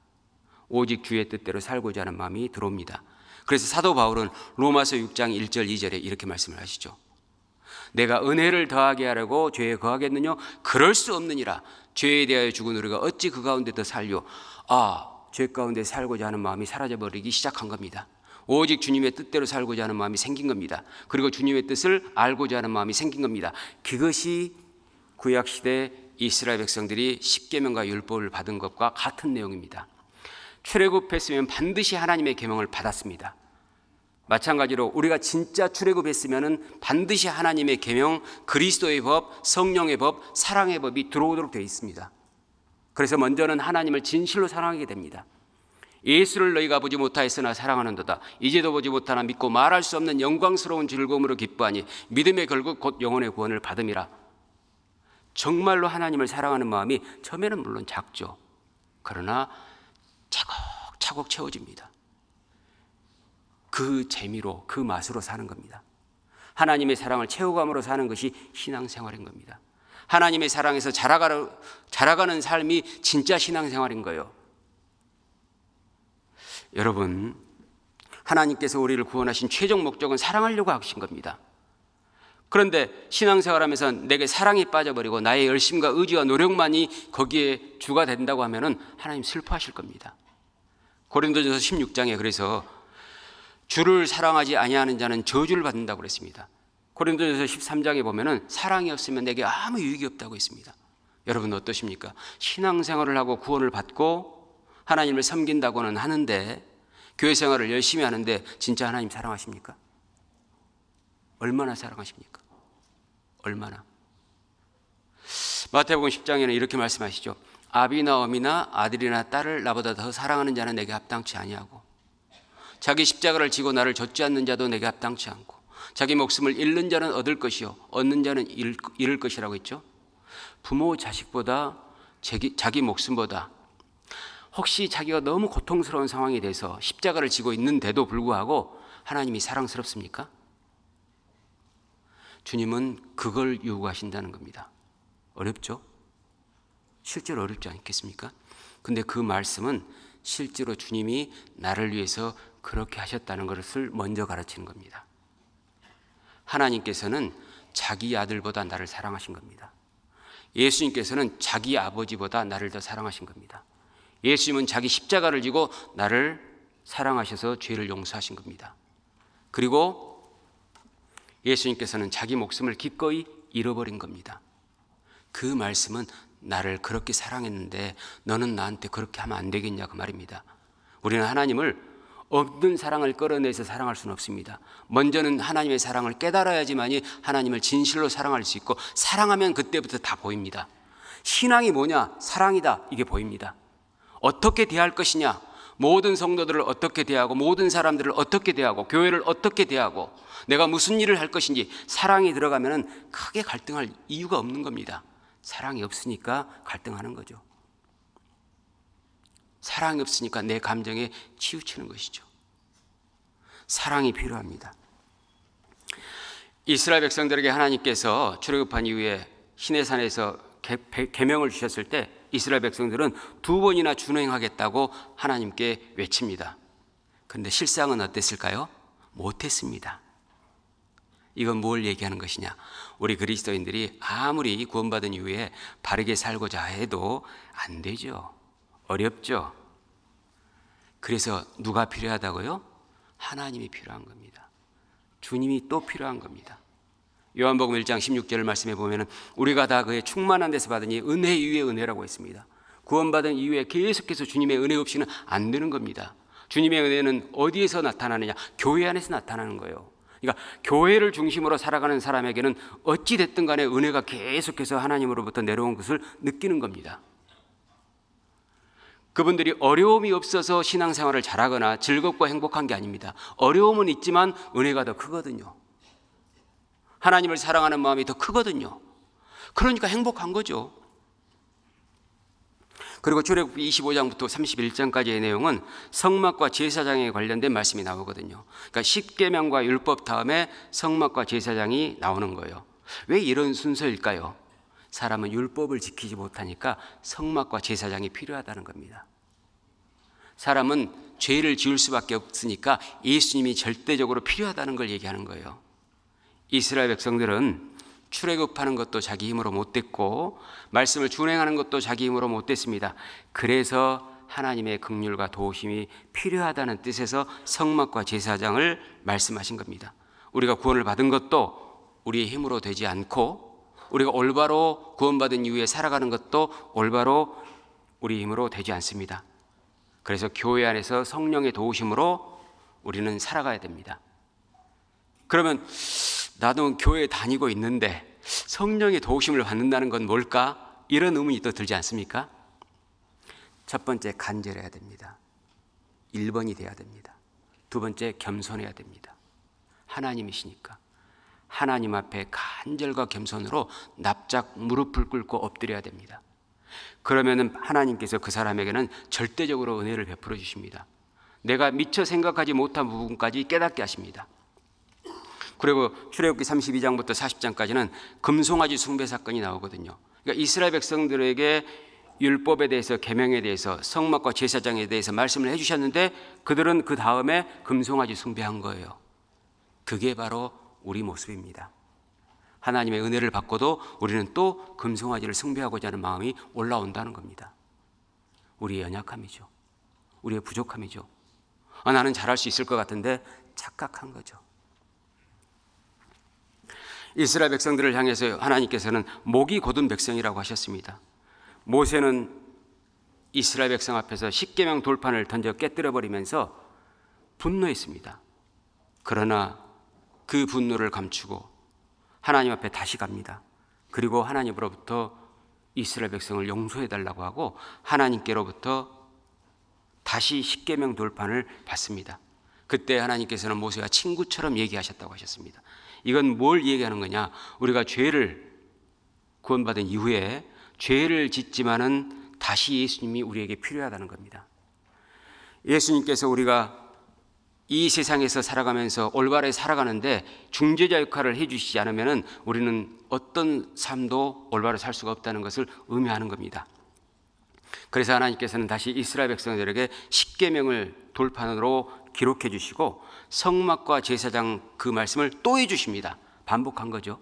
오직 주의 뜻대로 살고자 하는 마음이 들어옵니다. 그래서 사도 바울은 로마서 6장 1절 2절에 이렇게 말씀을 하시죠. 내가 은혜를 더하게 하려고 죄에 거하겠느냐? 그럴 수 없느니라. 죄에 대하여 죽은 우리가 어찌 그 가운데 더 살려? 죄 가운데 살고자 하는 마음이 사라져버리기 시작한 겁니다. 오직 주님의 뜻대로 살고자 하는 마음이 생긴 겁니다. 그리고 주님의 뜻을 알고자 하는 마음이 생긴 겁니다. 그것이 구약시대 이스라엘 백성들이 십계명과 율법을 받은 것과 같은 내용입니다. 출애굽했으면 반드시 하나님의 계명을 받았습니다. 마찬가지로 우리가 진짜 출애굽했으면 반드시 하나님의 계명, 그리스도의 법, 성령의 법, 사랑의 법이 들어오도록 되어 있습니다. 그래서 먼저는 하나님을 진실로 사랑하게 됩니다. 예수를 너희가 보지 못하였으나 사랑하는도다. 이제도 보지 못하나 믿고 말할 수 없는 영광스러운 즐거움으로 기뻐하니 믿음의 결국 곧 영혼의 구원을 받음이라. 정말로 하나님을 사랑하는 마음이 처음에는 물론 작죠. 그러나 차곡차곡 채워집니다. 그 재미로, 그 맛으로 사는 겁니다. 하나님의 사랑을 채워감으로 사는 것이 신앙생활인 겁니다. 하나님의 사랑에서 자라가는 삶이 진짜 신앙생활인 거예요. 여러분, 하나님께서 우리를 구원하신 최종 목적은 사랑하려고 하신 겁니다. 그런데 신앙생활하면서 내게 사랑이 빠져버리고 나의 열심과 의지와 노력만이 거기에 주가 된다고 하면 하나님 슬퍼하실 겁니다. 고린도전서 16장에 그래서 주를 사랑하지 아니하는 자는 저주를 받는다고 그랬습니다. 고린도전서 13장에 보면 사랑이 없으면 내게 아무 유익이 없다고 했습니다. 여러분 어떠십니까? 신앙생활을 하고 구원을 받고 하나님을 섬긴다고는 하는데, 교회 생활을 열심히 하는데 진짜 하나님 사랑하십니까? 얼마나 사랑하십니까? 얼마나? 마태복음 10장에는 이렇게 말씀하시죠. 아비나 어미나 아들이나 딸을 나보다 더 사랑하는 자는 내게 합당치 아니하고, 자기 십자가를 지고 나를 좇지 않는 자도 내게 합당치 않고, 자기 목숨을 잃는 자는 얻을 것이요 얻는 자는 잃을 것이라고 했죠. 부모 자식보다 자기 목숨보다, 혹시 자기가 너무 고통스러운 상황이 돼서 십자가를 지고 있는데도 불구하고 하나님이 사랑스럽습니까? 주님은 그걸 요구하신다는 겁니다. 어렵죠? 실제로 어렵지 않겠습니까? 근데 그 말씀은 실제로 주님이 나를 위해서 그렇게 하셨다는 것을 먼저 가르치는 겁니다. 하나님께서는 자기 아들보다 나를 사랑하신 겁니다. 예수님께서는 자기 아버지보다 나를 더 사랑하신 겁니다. 예수님은 자기 십자가를 지고 나를 사랑하셔서 죄를 용서하신 겁니다. 그리고 예수님께서는 자기 목숨을 기꺼이 잃어버린 겁니다. 그 말씀은 나를 그렇게 사랑했는데 너는 나한테 그렇게 하면 안 되겠냐 그 말입니다. 우리는 하나님을 없는 사랑을 끌어내서 사랑할 수는 없습니다. 먼저는 하나님의 사랑을 깨달아야지만이 하나님을 진실로 사랑할 수 있고, 사랑하면 그때부터 다 보입니다. 신앙이 뭐냐? 사랑이다. 이게 보입니다. 어떻게 대할 것이냐, 모든 성도들을 어떻게 대하고 모든 사람들을 어떻게 대하고 교회를 어떻게 대하고 내가 무슨 일을 할 것인지 사랑이 들어가면 크게 갈등할 이유가 없는 겁니다. 사랑이 없으니까 갈등하는 거죠. 사랑이 없으니까 내 감정에 치우치는 것이죠. 사랑이 필요합니다. 이스라엘 백성들에게 하나님께서 출애굽한 이후에 시내산에서 계명을 주셨을 때 이스라엘 백성들은 2번이나 준행하겠다고 하나님께 외칩니다. 그런데 실상은 어땠을까요? 못했습니다. 이건 뭘 얘기하는 것이냐? 우리 그리스도인들이 아무리 구원받은 이후에 바르게 살고자 해도 안 되죠. 어렵죠. 그래서 누가 필요하다고요? 하나님이 필요한 겁니다. 주님이 또 필요한 겁니다. 요한복음 1장 16절 말씀에 보면 우리가 다 그의 충만한 데서 받으니 은혜 위에 은혜라고 했습니다. 구원받은 이후에 계속해서 주님의 은혜 없이는 안 되는 겁니다. 주님의 은혜는 어디에서 나타나느냐? 교회 안에서 나타나는 거예요. 그러니까 교회를 중심으로 살아가는 사람에게는 어찌 됐든 간에 은혜가 계속해서 하나님으로부터 내려온 것을 느끼는 겁니다. 그분들이 어려움이 없어서 신앙생활을 잘하거나 즐겁고 행복한 게 아닙니다. 어려움은 있지만 은혜가 더 크거든요. 하나님을 사랑하는 마음이 더 크거든요. 그러니까 행복한 거죠. 그리고 출애굽기 25장부터 31장까지의 내용은 성막과 제사장에 관련된 말씀이 나오거든요. 그러니까 십계명과 율법 다음에 성막과 제사장이 나오는 거예요. 왜 이런 순서일까요? 사람은 율법을 지키지 못하니까 성막과 제사장이 필요하다는 겁니다. 사람은 죄를 지을 수밖에 없으니까 예수님이 절대적으로 필요하다는 걸 얘기하는 거예요. 이스라엘 백성들은 출애굽하는 것도 자기 힘으로 못됐고 말씀을 준행하는 것도 자기 힘으로 못됐습니다. 그래서 하나님의 긍휼과 도우심이 필요하다는 뜻에서 성막과 제사장을 말씀하신 겁니다. 우리가 구원을 받은 것도 우리의 힘으로 되지 않고 우리가 올바로 구원받은 이후에 살아가는 것도 올바로 우리 힘으로 되지 않습니다. 그래서 교회 안에서 성령의 도우심으로 우리는 살아가야 됩니다. 그러면 나도 교회에 다니고 있는데 성령의 도우심을 받는다는 건 뭘까? 이런 의문이 또 들지 않습니까? 첫 번째, 간절해야 됩니다. 1번이 돼야 됩니다. 두 번째, 겸손해야 됩니다. 하나님이시니까 하나님 앞에 간절과 겸손으로 납작 무릎을 꿇고 엎드려야 됩니다. 그러면은 하나님께서 그 사람에게는 절대적으로 은혜를 베풀어 주십니다. 내가 미처 생각하지 못한 부분까지 깨닫게 하십니다. 그리고 출애굽기 32장부터 40장까지는 금송아지 숭배 사건이 나오거든요. 그러니까 이스라엘 백성들에게 율법에 대해서, 계명에 대해서, 성막과 제사장에 대해서 말씀을 해주셨는데 그들은 그 다음에 금송아지 숭배한 거예요. 그게 바로 우리 모습입니다. 하나님의 은혜를 받고도 우리는 또 금송아지를 숭배하고자 하는 마음이 올라온다는 겁니다. 우리의 연약함이죠. 우리의 부족함이죠. 나는 잘할 수 있을 것 같은데 착각한 거죠. 이스라엘 백성들을 향해서 하나님께서는 목이 곧은 백성이라고 하셨습니다. 모세는 이스라엘 백성 앞에서 십계명 돌판을 던져 깨뜨려버리면서 분노했습니다. 그러나 그 분노를 감추고 하나님 앞에 다시 갑니다. 그리고 하나님으로부터 이스라엘 백성을 용서해달라고 하고 하나님께로부터 다시 십계명 돌판을 받습니다. 그때 하나님께서는 모세와 친구처럼 얘기하셨다고 하셨습니다. 이건 뭘 얘기하는 거냐? 우리가 죄를 구원받은 이후에 죄를 짓지만은 다시 예수님이 우리에게 필요하다는 겁니다. 예수님께서 우리가 이 세상에서 살아가면서 올바르게 살아가는데 중재자 역할을 해주시지 않으면 우리는 어떤 삶도 올바로 살 수가 없다는 것을 의미하는 겁니다. 그래서 하나님께서는 다시 이스라엘 백성들에게 십계명을 돌판으로 기록해 주시고 성막과 제사장 그 말씀을 또 해주십니다. 반복한 거죠.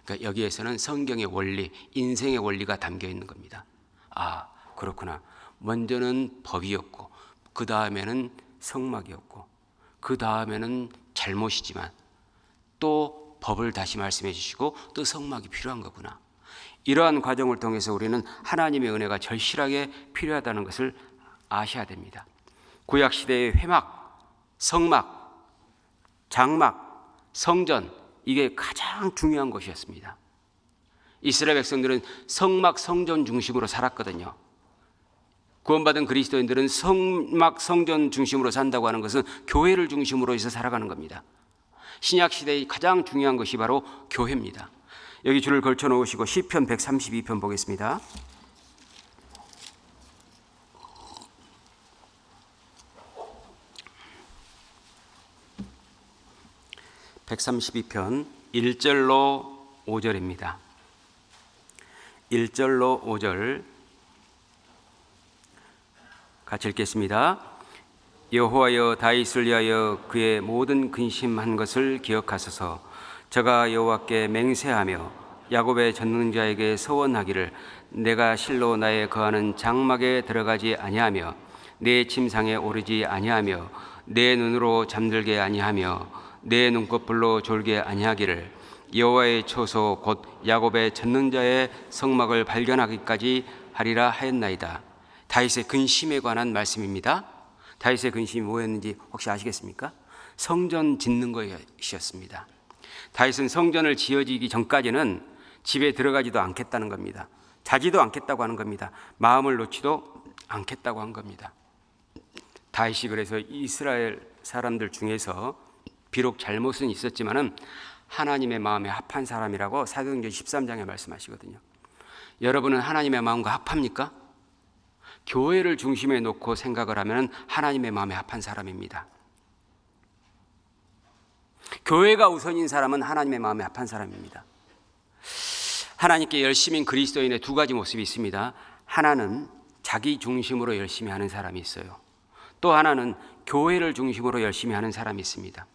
그러니까 여기에서는 성경의 원리, 인생의 원리가 담겨 있는 겁니다. 아, 그렇구나. 먼저는 법이었고 그 다음에는 성막이었고 그 다음에는 잘못이지만 또 법을 다시 말씀해 주시고 또 성막이 필요한 거구나. 이러한 과정을 통해서 우리는 하나님의 은혜가 절실하게 필요하다는 것을 아셔야 됩니다. 구약시대의 회막, 성막, 장막, 성전, 이게 가장 중요한 것이었습니다. 이스라엘 백성들은 성막, 성전 중심으로 살았거든요. 구원받은 그리스도인들은 성전 중심으로 산다고 하는 것은 교회를 중심으로 해서 살아가는 겁니다. 신약 시대의 가장 중요한 것이 바로 교회입니다. 여기 줄을 걸쳐 놓으시고 시편 132편 보겠습니다. (132편) 1절로 5절입니다. 1절로 5절 같이 읽겠습니다. 여호와여, 다윗을 위하여 그의 모든 근심한 것을 기억하소서. 저가 여호와께 맹세하며 야곱의 전능자에게 서원하기를 내가 실로 나의 거하는 장막에 들어가지 아니하며 내 침상에 오르지 아니하며 내 눈으로 잠들게 아니하며 내 눈꺼풀로 졸게 아니하기를 여호와의 초소 곧 야곱의 전능자의 성막을 발견하기까지 하리라 하였나이다. 다윗의 근심에 관한 말씀입니다. 다윗의 근심이 뭐였는지 혹시 아시겠습니까? 성전 짓는 것이었습니다. 다윗은 성전을 지어지기 전까지는 집에 들어가지도 않겠다는 겁니다. 자지도 않겠다고 하는 겁니다. 마음을 놓지도 않겠다고 한 겁니다. 다윗이 그래서 이스라엘 사람들 중에서 비록 잘못은 있었지만은 하나님의 마음에 합한 사람이라고 사도행전 13장에 말씀하시거든요. 여러분은 하나님의 마음과 합합니까? 교회를 중심에 놓고 생각을 하면 하나님의 마음에 합한 사람입니다. 교회가 우선인 사람은 하나님의 마음에 합한 사람입니다. 하나님께 열심인 그리스도인의 두 가지 모습이 있습니다. 하나는 자기 중심으로 열심히 하는 사람이 있어요. 또 하나는 교회를 중심으로 열심히 하는 사람이 있습니다.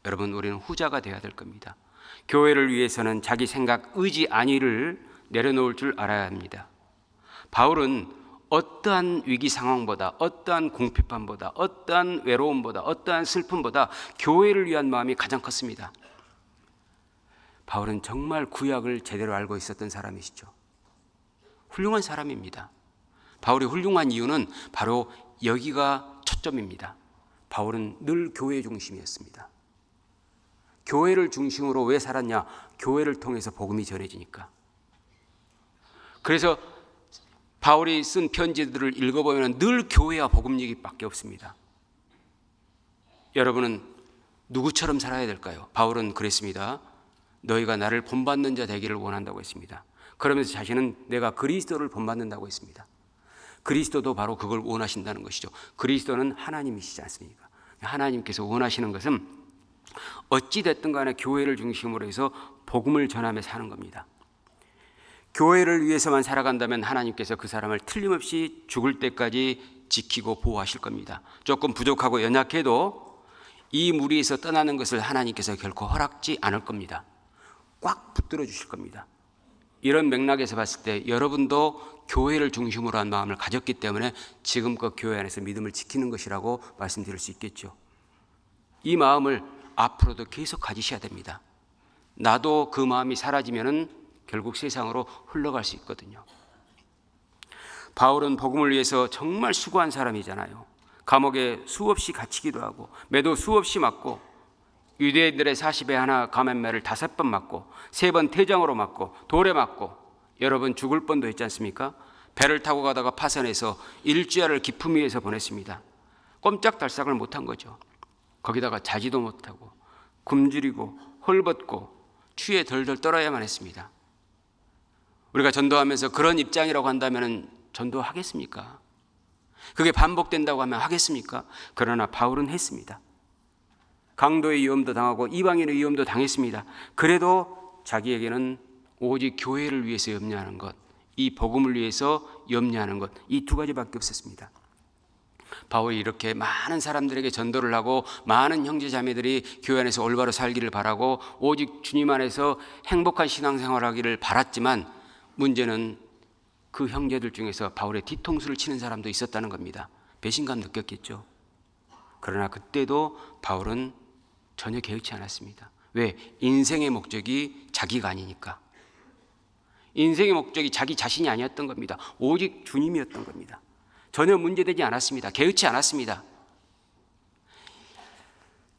여러분, 우리는 후자가 되어야 될 겁니다. 교회를 위해서는 자기 생각, 의지 안위를 내려놓을 줄 알아야 합니다. 바울은 어떠한 위기 상황보다, 어떠한 공핍함보다, 어떠한 외로움보다, 어떠한 슬픔보다 교회를 위한 마음이 가장 컸습니다. 바울은 정말 구약을 제대로 알고 있었던 사람이시죠. 훌륭한 사람입니다. 바울이 훌륭한 이유는 바로 여기가 초점입니다. 바울은 늘 교회 중심이었습니다. 교회를 중심으로 왜 살았냐? 교회를 통해서 복음이 전해지니까. 그래서 바울이 쓴 편지들을 읽어보면 늘 교회와 복음 얘기밖에 없습니다. 여러분은 누구처럼 살아야 될까요? 바울은 그랬습니다. 너희가 나를 본받는 자 되기를 원한다고 했습니다. 그러면서 자신은 내가 그리스도를 본받는다고 했습니다. 그리스도도 바로 그걸 원하신다는 것이죠. 그리스도는 하나님이시지 않습니까? 하나님께서 원하시는 것은 어찌됐든 간에 교회를 중심으로 해서 복음을 전하며 사는 겁니다. 교회를 위해서만 살아간다면 하나님께서 그 사람을 틀림없이 죽을 때까지 지키고 보호하실 겁니다. 조금 부족하고 연약해도 이 무리에서 떠나는 것을 하나님께서 결코 허락지 않을 겁니다. 꽉 붙들어 주실 겁니다. 이런 맥락에서 봤을 때 여러분도 교회를 중심으로 한 마음을 가졌기 때문에 지금껏 교회 안에서 믿음을 지키는 것이라고 말씀드릴 수 있겠죠. 이 마음을 앞으로도 계속 가지셔야 됩니다. 나도 그 마음이 사라지면은 결국 세상으로 흘러갈 수 있거든요. 바울은 복음을 위해서 정말 수고한 사람이잖아요. 감옥에 수없이 갇히기도 하고 매도 수없이 맞고 유대인들의 40에 하나 감염매를 5번 맞고 3번 태장으로 맞고 돌에 맞고 여러분 죽을 뻔도 했지 않습니까? 배를 타고 가다가 파선해서 일주일을 깊음 위에서 보냈습니다. 꼼짝달싹을 못한 거죠. 거기다가 자지도 못하고 굶주리고 헐벗고 추위에 덜덜 떨어야만 했습니다. 우리가 전도하면서 그런 입장이라고 한다면 전도하겠습니까? 그게 반복된다고 하면 하겠습니까? 그러나 바울은 했습니다. 강도의 위험도 당하고 이방인의 위험도 당했습니다. 그래도 자기에게는 오직 교회를 위해서 염려하는 것, 이 복음을 위해서 염려하는 것, 이 두 가지밖에 없었습니다. 바울이 이렇게 많은 사람들에게 전도를 하고 많은 형제 자매들이 교회 안에서 올바로 살기를 바라고 오직 주님 안에서 행복한 신앙생활을 하기를 바랐지만 문제는 그 형제들 중에서 바울의 뒤통수를 치는 사람도 있었다는 겁니다. 배신감 느꼈겠죠. 그러나 그때도 바울은 전혀 개의치 않았습니다. 왜? 인생의 목적이 자기가 아니니까. 인생의 목적이 자기 자신이 아니었던 겁니다. 오직 주님이었던 겁니다. 전혀 문제되지 않았습니다. 개의치 않았습니다.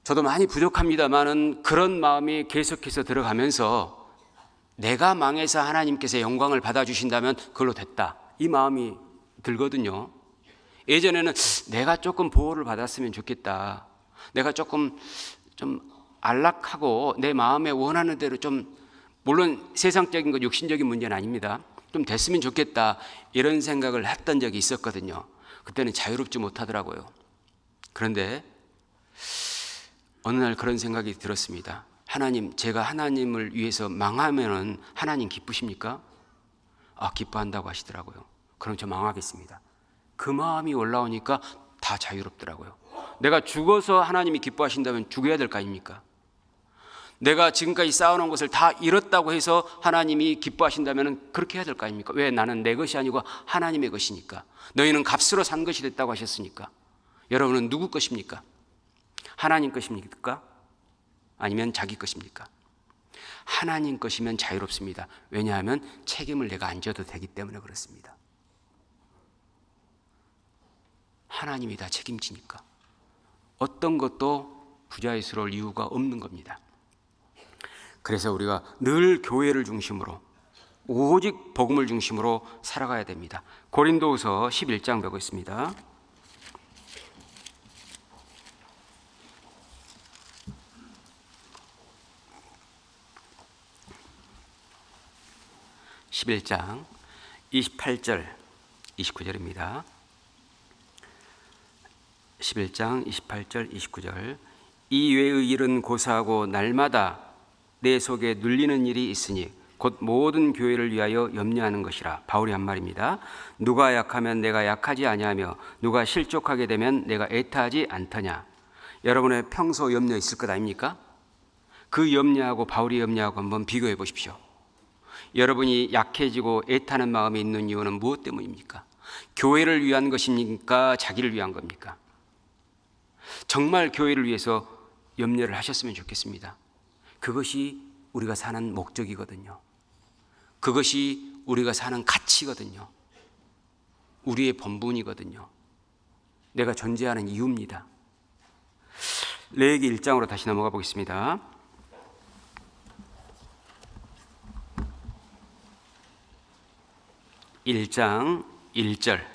저도 많이 부족합니다만은 그런 마음이 계속해서 들어가면서 내가 망해서 하나님께서 영광을 받아주신다면 그걸로 됐다. 이 마음이 들거든요. 예전에는 내가 조금 보호를 받았으면 좋겠다. 내가 조금 좀 안락하고 내 마음에 원하는 대로 좀, 물론 세상적인 것, 육신적인 문제는 아닙니다. 좀 됐으면 좋겠다, 이런 생각을 했던 적이 있었거든요. 그때는 자유롭지 못하더라고요. 그런데 어느 날 그런 생각이 들었습니다. 하나님, 제가 하나님을 위해서 망하면은 하나님 기쁘십니까? 기뻐한다고 하시더라고요. 그럼 저 망하겠습니다. 그 마음이 올라오니까 다 자유롭더라고요. 내가 죽어서 하나님이 기뻐하신다면 죽어야 될 거 아닙니까? 내가 지금까지 쌓아놓은 것을 다 잃었다고 해서 하나님이 기뻐하신다면 그렇게 해야 될 거 아닙니까? 왜? 나는 내 것이 아니고 하나님의 것이니까. 너희는 값으로 산 것이 됐다고 하셨으니까. 여러분은 누구 것입니까? 하나님 것입니까? 아니면 자기 것입니까? 하나님 것이면 자유롭습니다. 왜냐하면 책임을 내가 안 져도 되기 때문에 그렇습니다. 하나님이 다 책임지니까 어떤 것도 부자유스러울 이유가 없는 겁니다. 그래서 우리가 늘 교회를 중심으로, 오직 복음을 중심으로 살아가야 됩니다. 고린도후서 11장 보고 있습니다. (11장) 28절 29절입니다. 11장 28절 29절. 이 외의 일은 고사하고 날마다 내 속에 눌리는 일이 있으니 곧 모든 교회를 위하여 염려하는 것이라. 바울이 한 말입니다. 누가 약하면 내가 약하지 아니하며 누가 실족하게 되면 내가 애타하지 않더냐. 여러분의 평소 염려 있을 것 아닙니까? 그 염려하고 바울이 염려하고 한번 비교해 보십시오. 여러분이 약해지고 애타는 마음이 있는 이유는 무엇 때문입니까? 교회를 위한 것입니까? 자기를 위한 겁니까? 정말 교회를 위해서 염려를 하셨으면 좋겠습니다. 그것이 우리가 사는 목적이거든요. 그것이 우리가 사는 가치거든요. 우리의 본분이거든요. 내가 존재하는 이유입니다. 레위기 1장으로 다시 넘어가 보겠습니다. 1장 1절.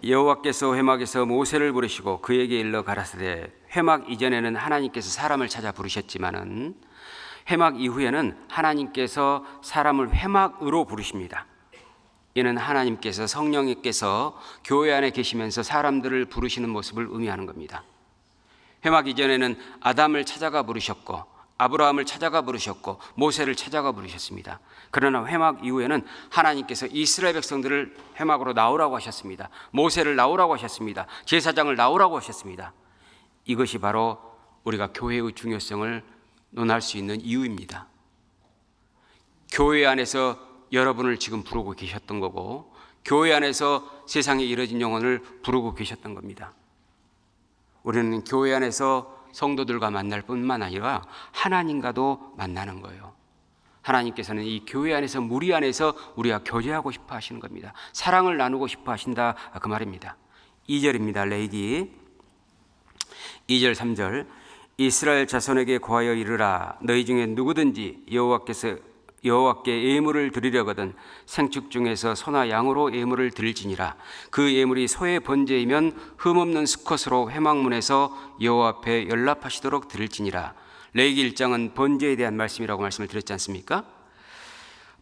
여호와께서 회막에서 모세를 부르시고 그에게 일러 가라사대, 회막 이전에는 하나님께서 사람을 찾아 부르셨지만은 회막 이후에는 하나님께서 사람을 회막으로 부르십니다. 이는 하나님께서, 성령께서 교회 안에 계시면서 사람들을 부르시는 모습을 의미하는 겁니다. 회막 이전에는 아담을 찾아가 부르셨고 아브라함을 찾아가 부르셨고 모세를 찾아가 부르셨습니다. 그러나 회막 이후에는 하나님께서 이스라엘 백성들을 회막으로 나오라고 하셨습니다. 모세를 나오라고 하셨습니다. 제사장을 나오라고 하셨습니다. 이것이 바로 우리가 교회의 중요성을 논할 수 있는 이유입니다. 교회 안에서 여러분을 지금 부르고 계셨던 거고, 교회 안에서 세상에 이뤄진 영혼을 부르고 계셨던 겁니다. 우리는 교회 안에서 성도들과 만날 뿐만 아니라 하나님과도 만나는 거예요. 하나님께서는 이 교회 안에서, 무리 안에서 우리가 교제하고 싶어 하시는 겁니다. 사랑을 나누고 싶어 하신다, 그 말입니다. 2절입니다. 레위기 2절 3절. 이스라엘 자손에게 고하여 이르라. 너희 중에 누구든지 여호와께 예물을 드리려거든 생축 중에서 소나 양으로 예물을 드릴지니라. 그 예물이 소의 번제이면 흠없는 수컷으로 회막문에서 여호와 앞에 연락하시도록 드릴지니라. 레위기 1장은 번제에 대한 말씀이라고 말씀을 드렸지 않습니까?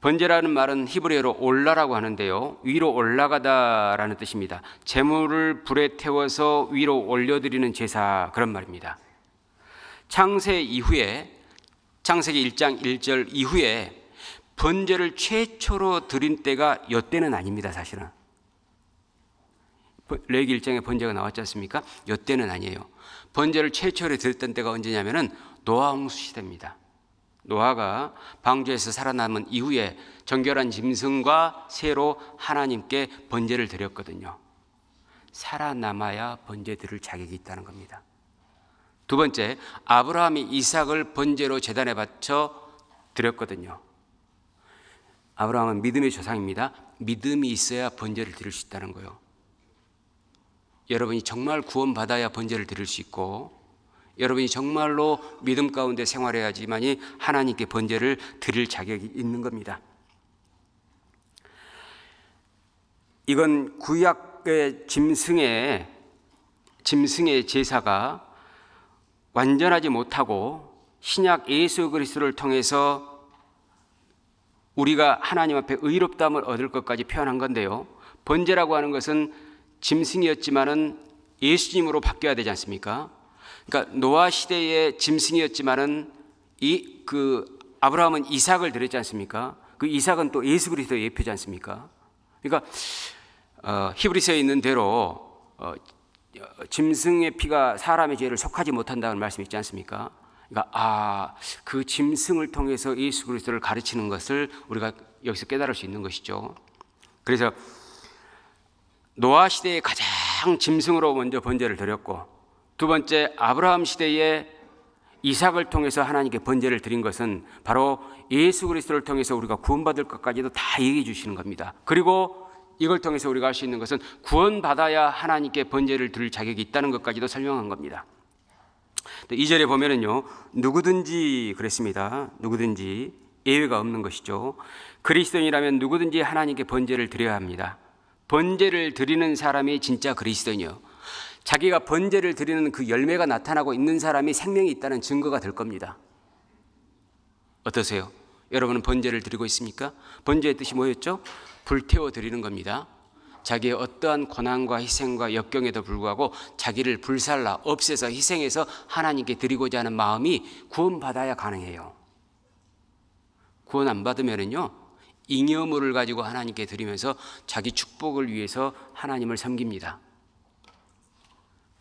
번제라는 말은 히브리어로 올라라고 하는데요, 위로 올라가다라는 뜻입니다. 재물을 불에 태워서 위로 올려드리는 제사, 그런 말입니다. 창세 이후에, 창세기 1장 1절 이후에 번제를 최초로 드린 때가 이때는 아닙니다. 사실은 레위기 1장에 번제가 나왔지 않습니까? 이때는 아니에요. 번제를 최초로 드렸던 때가 언제냐면은 노아 홍수 시대입니다. 노아가 방주에서 살아남은 이후에 정결한 짐승과 새로 하나님께 번제를 드렸거든요. 살아남아야 번제 드릴 자격이 있다는 겁니다. 두 번째, 아브라함이 이삭을 번제로 제단에 바쳐 드렸거든요. 아브라함은 믿음의 조상입니다. 믿음이 있어야 번제를 드릴 수 있다는 거예요. 여러분이 정말 구원받아야 번제를 드릴 수 있고, 여러분이 정말로 믿음 가운데 생활해야지만이 하나님께 번제를 드릴 자격이 있는 겁니다. 이건 구약의 짐승의 제사가 완전하지 못하고 신약 예수 그리스도를 통해서 우리가 하나님 앞에 의롭다함을 얻을 것까지 표현한 건데요. 번제라고 하는 것은 짐승이었지만은 예수님으로 바뀌어야 되지 않습니까? 그러니까 노아 시대의 짐승이었지만은 아브라함은 이삭을 드렸지 않습니까? 그 이삭은 또 예수 그리스도의 예표지 않습니까? 그러니까 히브리서에 있는 대로 짐승의 피가 사람의 죄를 속하지 못한다는 말씀이 있지 않습니까? 그러니까 그 짐승을 통해서 예수 그리스도를 가르치는 것을 우리가 여기서 깨달을 수 있는 것이죠. 그래서 노아 시대에 가장 짐승으로 먼저 번제를 드렸고, 두 번째 아브라함 시대에 이삭을 통해서 하나님께 번제를 드린 것은 바로 예수 그리스도를 통해서 우리가 구원받을 것까지도 다 얘기해 주시는 겁니다. 그리고 이걸 통해서 우리가 할 수 있는 것은 구원받아야 하나님께 번제를 드릴 자격이 있다는 것까지도 설명한 겁니다. 2절에 보면은요, 누구든지 그랬습니다. 누구든지, 예외가 없는 것이죠. 그리스도인이라면 누구든지 하나님께 번제를 드려야 합니다. 번제를 드리는 사람이 진짜 그리스도인이요, 자기가 번제를 드리는 그 열매가 나타나고 있는 사람이 생명이 있다는 증거가 될 겁니다. 어떠세요? 여러분은 번제를 드리고 있습니까? 번제의 뜻이 뭐였죠? 불태워 드리는 겁니다. 자기의 어떠한 고난과 희생과 역경에도 불구하고 자기를 불살라 없애서 희생해서 하나님께 드리고자 하는 마음이 구원받아야 가능해요. 구원 안 받으면은요, 잉여물을 가지고 하나님께 드리면서 자기 축복을 위해서 하나님을 섬깁니다.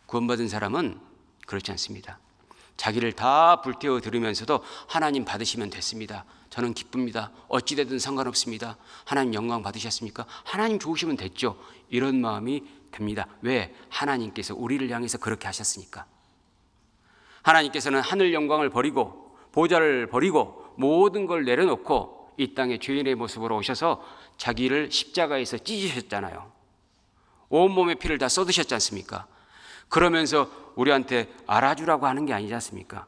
구원받은 사람은 그렇지 않습니다. 자기를 다 불태워 드리면서도 하나님 받으시면 됐습니다. 저는 기쁩니다. 어찌되든 상관없습니다. 하나님 영광 받으셨습니까? 하나님 좋으시면 됐죠. 이런 마음이 듭니다. 왜? 하나님께서 우리를 향해서 그렇게 하셨으니까. 하나님께서는 하늘 영광을 버리고 보좌를 버리고 모든 걸 내려놓고 이 땅에 죄인의 모습으로 오셔서 자기를 십자가에서 찢으셨잖아요. 온몸의 피를 다 쏟으셨지 않습니까? 그러면서 우리한테 알아주라고 하는 게 아니지 않습니까?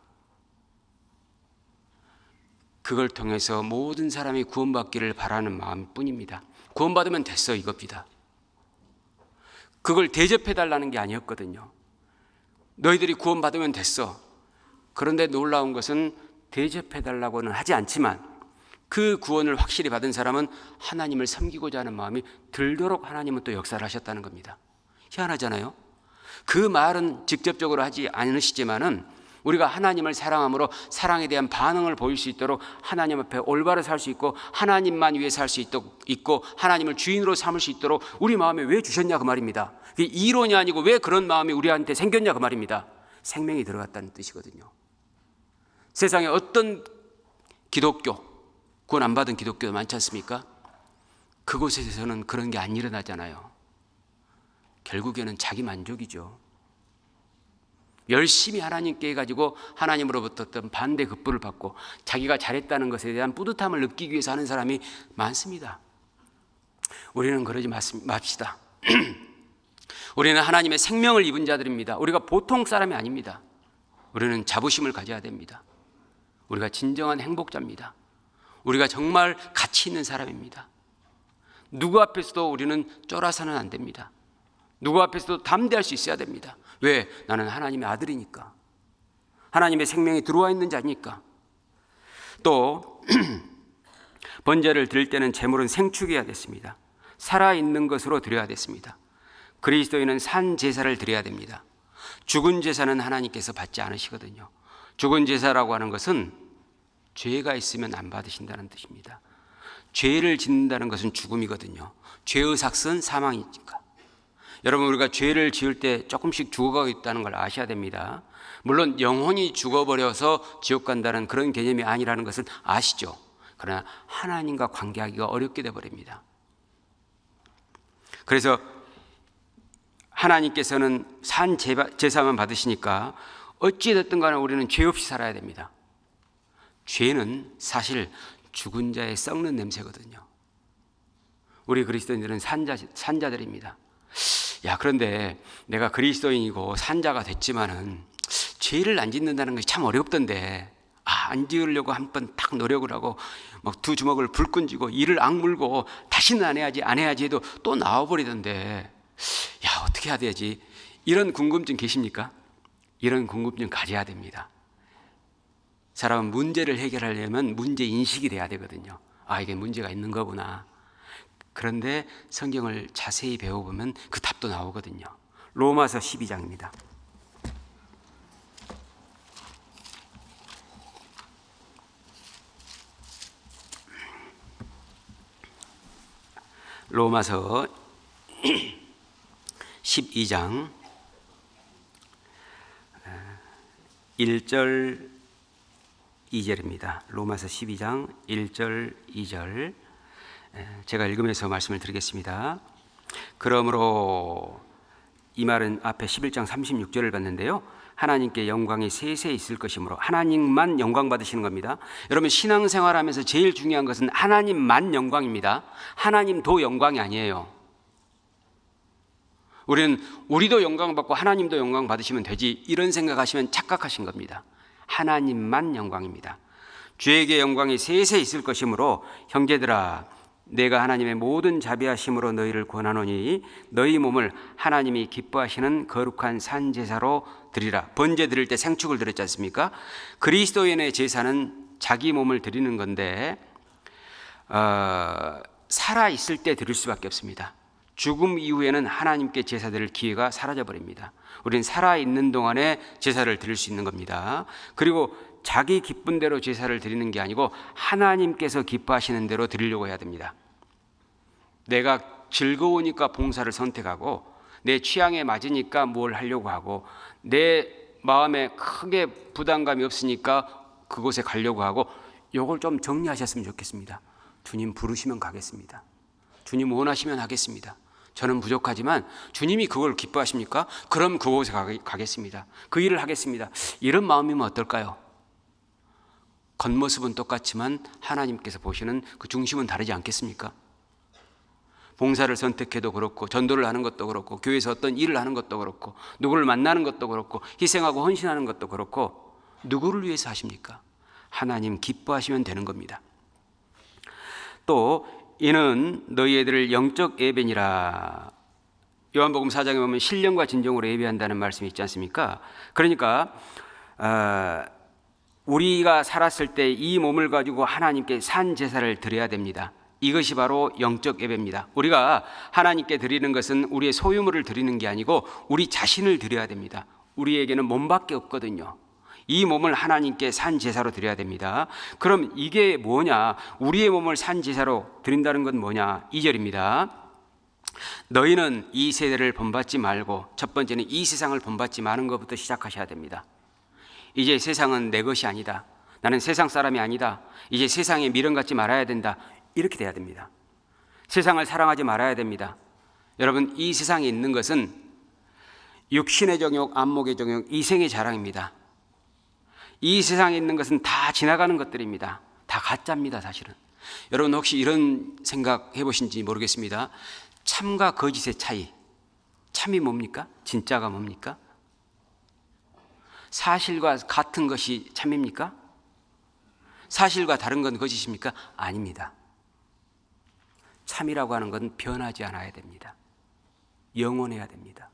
그걸 통해서 모든 사람이 구원받기를 바라는 마음뿐입니다. 구원받으면 됐어, 이겁니다. 그걸 대접해달라는 게 아니었거든요. 너희들이 구원받으면 됐어. 그런데 놀라운 것은 대접해달라고는 하지 않지만 그 구원을 확실히 받은 사람은 하나님을 섬기고자 하는 마음이 들도록 하나님은 또 역사를 하셨다는 겁니다. 희한하잖아요. 그 말은 직접적으로 하지 않으시지만은 우리가 하나님을 사랑함으로 사랑에 대한 반응을 보일 수 있도록 하나님 앞에 올바로 살 수 있고 하나님만 위해 살 수 있고 하나님을 주인으로 삼을 수 있도록 우리 마음에 왜 주셨냐 그 말입니다. 이론이 아니고 왜 그런 마음이 우리한테 생겼냐 그 말입니다. 생명이 들어갔다는 뜻이거든요. 세상에 어떤 기독교, 구원 안 받은 기독교도 많지 않습니까? 그곳에서는 그런 게 안 일어나잖아요. 결국에는 자기 만족이죠. 열심히 하나님께 해가지고 하나님으로부터 어떤 반대 급부를 받고 자기가 잘했다는 것에 대한 뿌듯함을 느끼기 위해서 하는 사람이 많습니다. 우리는 그러지 맙시다. 우리는 하나님의 생명을 입은 자들입니다. 우리가 보통 사람이 아닙니다. 우리는 자부심을 가져야 됩니다. 우리가 진정한 행복자입니다. 우리가 정말 가치 있는 사람입니다. 누구 앞에서도 우리는 쫄아서는 안 됩니다. 누구 앞에서도 담대할 수 있어야 됩니다. 왜? 나는 하나님의 아들이니까. 하나님의 생명이 들어와 있는 자니까. 또 번제를 드릴 때는 제물은 생축해야 됐습니다. 살아있는 것으로 드려야 됐습니다. 그리스도인은 산 제사를 드려야 됩니다. 죽은 제사는 하나님께서 받지 않으시거든요. 죽은 제사라고 하는 것은 죄가 있으면 안 받으신다는 뜻입니다. 죄를 짓는다는 것은 죽음이거든요. 죄의 삭은 사망이니까. 여러분, 우리가 죄를 지을 때 조금씩 죽어가고 있다는 걸 아셔야 됩니다. 물론 영혼이 죽어버려서 지옥 간다는 그런 개념이 아니라는 것을 아시죠. 그러나 하나님과 관계하기가 어렵게 돼버립니다. 그래서 하나님께서는 산 제사만 받으시니까 어찌됐든 간에 우리는 죄 없이 살아야 됩니다. 죄는 사실 죽은 자의 썩는 냄새거든요. 우리 그리스도인들은 산자들입니다. 야, 그런데 내가 그리스도인이고 산자가 됐지만은 죄를 안 짓는다는 것이 참 어렵던데 안 지으려고 한 번 딱 노력을 하고 막 두 주먹을 불끈 쥐고 이를 악물고 다시는 안 해야지 해도 또 나와버리던데, 야, 어떻게 해야 되지? 이런 궁금증 계십니까? 이런 궁금증 가져야 됩니다. 사람은 문제를 해결하려면 문제 인식이 돼야 되거든요. 이게 문제가 있는 거구나. 그런데 성경을 자세히 배워보면 그 답도 나오거든요. 로마서 12장입니다. 로마서 12장 1절 2절입니다. 로마서 12장 1절 2절 제가 읽으면서 말씀을 드리겠습니다. 그러므로 이 말은 앞에 11장 36절을 봤는데요. 하나님께 영광이 세세 있을 것이므로, 하나님만 영광 받으시는 겁니다. 여러분, 신앙생활하면서 제일 중요한 것은 하나님만 영광입니다. 하나님도 영광이 아니에요. 우리도 영광 받고 하나님도 영광 받으시면 되지, 이런 생각하시면 착각하신 겁니다. 하나님만 영광입니다. 주에게 영광이 세세 있을 것이므로 형제들아, 내가 하나님의 모든 자비하심으로 너희를 권하노니 너희 몸을 하나님이 기뻐하시는 거룩한 산 제사로 드리라. 번제 드릴 때 생축을 드렸지 않습니까? 그리스도인의 제사는 자기 몸을 드리는 건데 살아 있을 때 드릴 수밖에 없습니다. 죽음 이후에는 하나님께 제사 드릴 기회가 사라져 버립니다. 우리는 살아 있는 동안에 제사를 드릴 수 있는 겁니다. 그리고 자기 기쁜 대로 제사를 드리는 게 아니고 하나님께서 기뻐하시는 대로 드리려고 해야 됩니다. 내가 즐거우니까 봉사를 선택하고 내 취향에 맞으니까 뭘 하려고 하고 내 마음에 크게 부담감이 없으니까 그곳에 가려고 하고, 이걸 좀 정리하셨으면 좋겠습니다. 주님 부르시면 가겠습니다. 주님 원하시면 하겠습니다. 저는 부족하지만 주님이 그걸 기뻐하십니까? 그럼 그곳에 가겠습니다. 그 일을 하겠습니다. 이런 마음이면 어떨까요? 겉모습은 똑같지만 하나님께서 보시는 그 중심은 다르지 않겠습니까? 봉사를 선택해도 그렇고, 전도를 하는 것도 그렇고, 교회에서 어떤 일을 하는 것도 그렇고, 누구를 만나는 것도 그렇고, 희생하고 헌신하는 것도 그렇고, 누구를 위해서 하십니까? 하나님 기뻐하시면 되는 겁니다. 또 이는 너희 애들을 영적 예배니라. 요한복음 4장에 보면 신령과 진정으로 예배한다는 말씀이 있지 않습니까? 그러니까 우리가 살았을 때 이 몸을 가지고 하나님께 산 제사를 드려야 됩니다. 이것이 바로 영적 예배입니다. 우리가 하나님께 드리는 것은 우리의 소유물을 드리는 게 아니고 우리 자신을 드려야 됩니다. 우리에게는 몸밖에 없거든요. 이 몸을 하나님께 산 제사로 드려야 됩니다. 그럼 이게 뭐냐? 우리의 몸을 산 제사로 드린다는 건 뭐냐? 2절입니다. 너희는 이 세대를 본받지 말고, 첫 번째는 이 세상을 본받지 마는 것부터 시작하셔야 됩니다. 이제 세상은 내 것이 아니다. 나는 세상 사람이 아니다. 이제 세상에 미련 갖지 말아야 된다. 이렇게 돼야 됩니다. 세상을 사랑하지 말아야 됩니다. 여러분, 이 세상에 있는 것은 육신의 정욕, 안목의 정욕, 이생의 자랑입니다. 이 세상에 있는 것은 다 지나가는 것들입니다. 다 가짜입니다, 사실은. 여러분, 혹시 이런 생각 해보신지 모르겠습니다. 참과 거짓의 차이. 참이 뭡니까? 진짜가 뭡니까? 사실과 같은 것이 참입니까? 사실과 다른 건 거짓입니까? 아닙니다. 참이라고 하는 건 변하지 않아야 됩니다. 영원해야 됩니다.